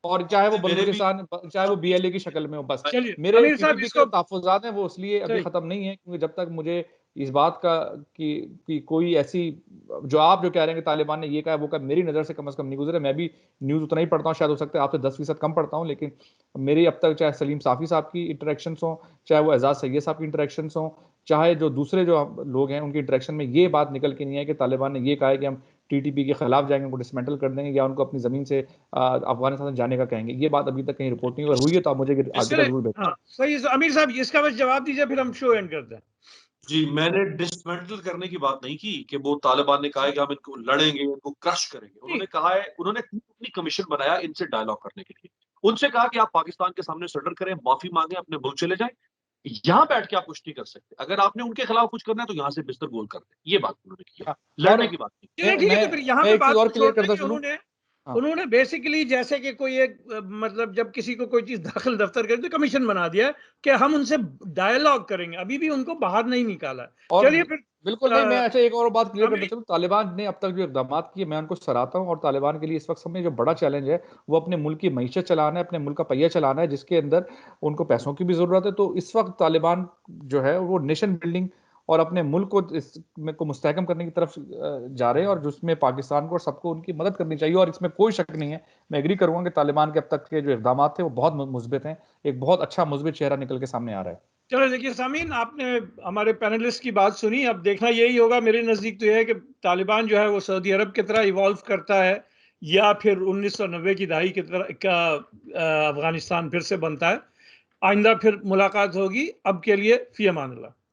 और चाहे वो बलूचिस्तान, चाहे वो BLA की शक्ल में हो, बस मेरे TTP के तहफ़्फ़ुज़ात हैं वो इसलिए अभी ख़त्म नहीं है क्योंकि जब तक मुझे इस बात का कि कोई ऐसी, जो आप जो कह रहे हैं कि तालिबान ने ये कहा वो कहा, मेरी नज़र से कम नहीं गुजरे। मैं भी न्यूज़ उतना ही पढ़ता हूँ, शायद हो सकता है आपसे 10% कम पढ़ता हूँ, लेकिन मेरी अब तक चाहे सलीम साफ़ी साहब की इंटरेक्शंस हों, चाहे वो एजाज सैयद साहब की इंटरेक्शंस हों, चाहे जो दूसरे जो लोग हैं उनकी इंटरेक्शन में ये बात निकल के नहीं है कि तालिबान ने ये कहा है कि हम TTP के खिलाफ जाएंगे, उनको डिसमेंटल कर देंगे या उनको अपनी जमीन से अफगानिस्तान जाने का कहेंगे। ये बात अभी तक कहीं रिपोर्ट नहीं हुई है, तो आप मुझे आर्टिकल जरूर भेजें। सही, अमीर साहब इसका बस जवाब दीजिए, फिर हम शो एंड करते हैं। जी, मैंने डिसमेंटल करने की बात नहीं की कि वो तालिबान ने कहा है कि हम इनको लड़ेंगे, इनको क्रश करेंगे। उन्होंने कहा है, उन्होंने अपनी कमीशन बनाया इनसे डायलॉग करने के लिए। उनसे कहा कि आप पाकिस्तान के सामने सरेंडर करें, माफी मांगे, अपने मुल्क चले जाएं। यहाँ बैठ के आप कुछ नहीं कर सकते। अगर आपने उनके खिलाफ कुछ करना है तो यहाँ से बिस्तर गोल कर दें। ये बात उन्होंने की है, लड़ने की बात नहीं। ठीक है, तो फिर यहाँ पे बात और क्लियर करता चलूं। उन्होंने बेसिकली जैसे कि कोई एक मतलब जब किसी को कोई चीज दाखिल दफ्तर करे तो कमीशन बना दिया कि हम उनसे डायलॉग करेंगे, अभी भी उनको बाहर नहीं निकाला। चलिए फिर बिल्कुल नहीं, मैं अच्छा एक और बात क्लियर करता चलूं। तालिबान ने अब तक जो इक़दाम किए मैं उनको सराहता हूं, और तालिबान के लिए इस वक्त समय जो बड़ा चैलेंज है वो अपने मुल्क की मईशत चलाना है, अपने मुल्क का पहिया चलाना है, जिसके अंदर उनको पैसों की भी जरूरत है। तो इस वक्त तालिबान जो है वो नेशन बिल्डिंग और अपने मुल्क को मुस्तहकम करने की तरफ जा रहे हैं, और जिसमें पाकिस्तान को और सबको उनकी मदद करनी चाहिए। और इसमें कोई शक नहीं है, मैं एग्री करूंगा कि तालिबान के अब तक के जो इक़दाम थे वो बहुत मुस्बित हैं, एक बहुत अच्छा मुस्बित चेहरा निकल के सामने आ रहा है। चलो देखिए सामीन, आपने हमारे पैनलिस्ट की बात सुनी, अब देखना यही होगा मेरे नज़दीक तो यह है कि तालिबान जो है वो सऊदी अरब की तरह इवॉल्व करता है या फिर 1990 की दहाई की तरह का अफगानिस्तान फिर से बनता है। आइंदा फिर मुलाकात होगी, अब के लिए फ़ी अमान अल्लाह।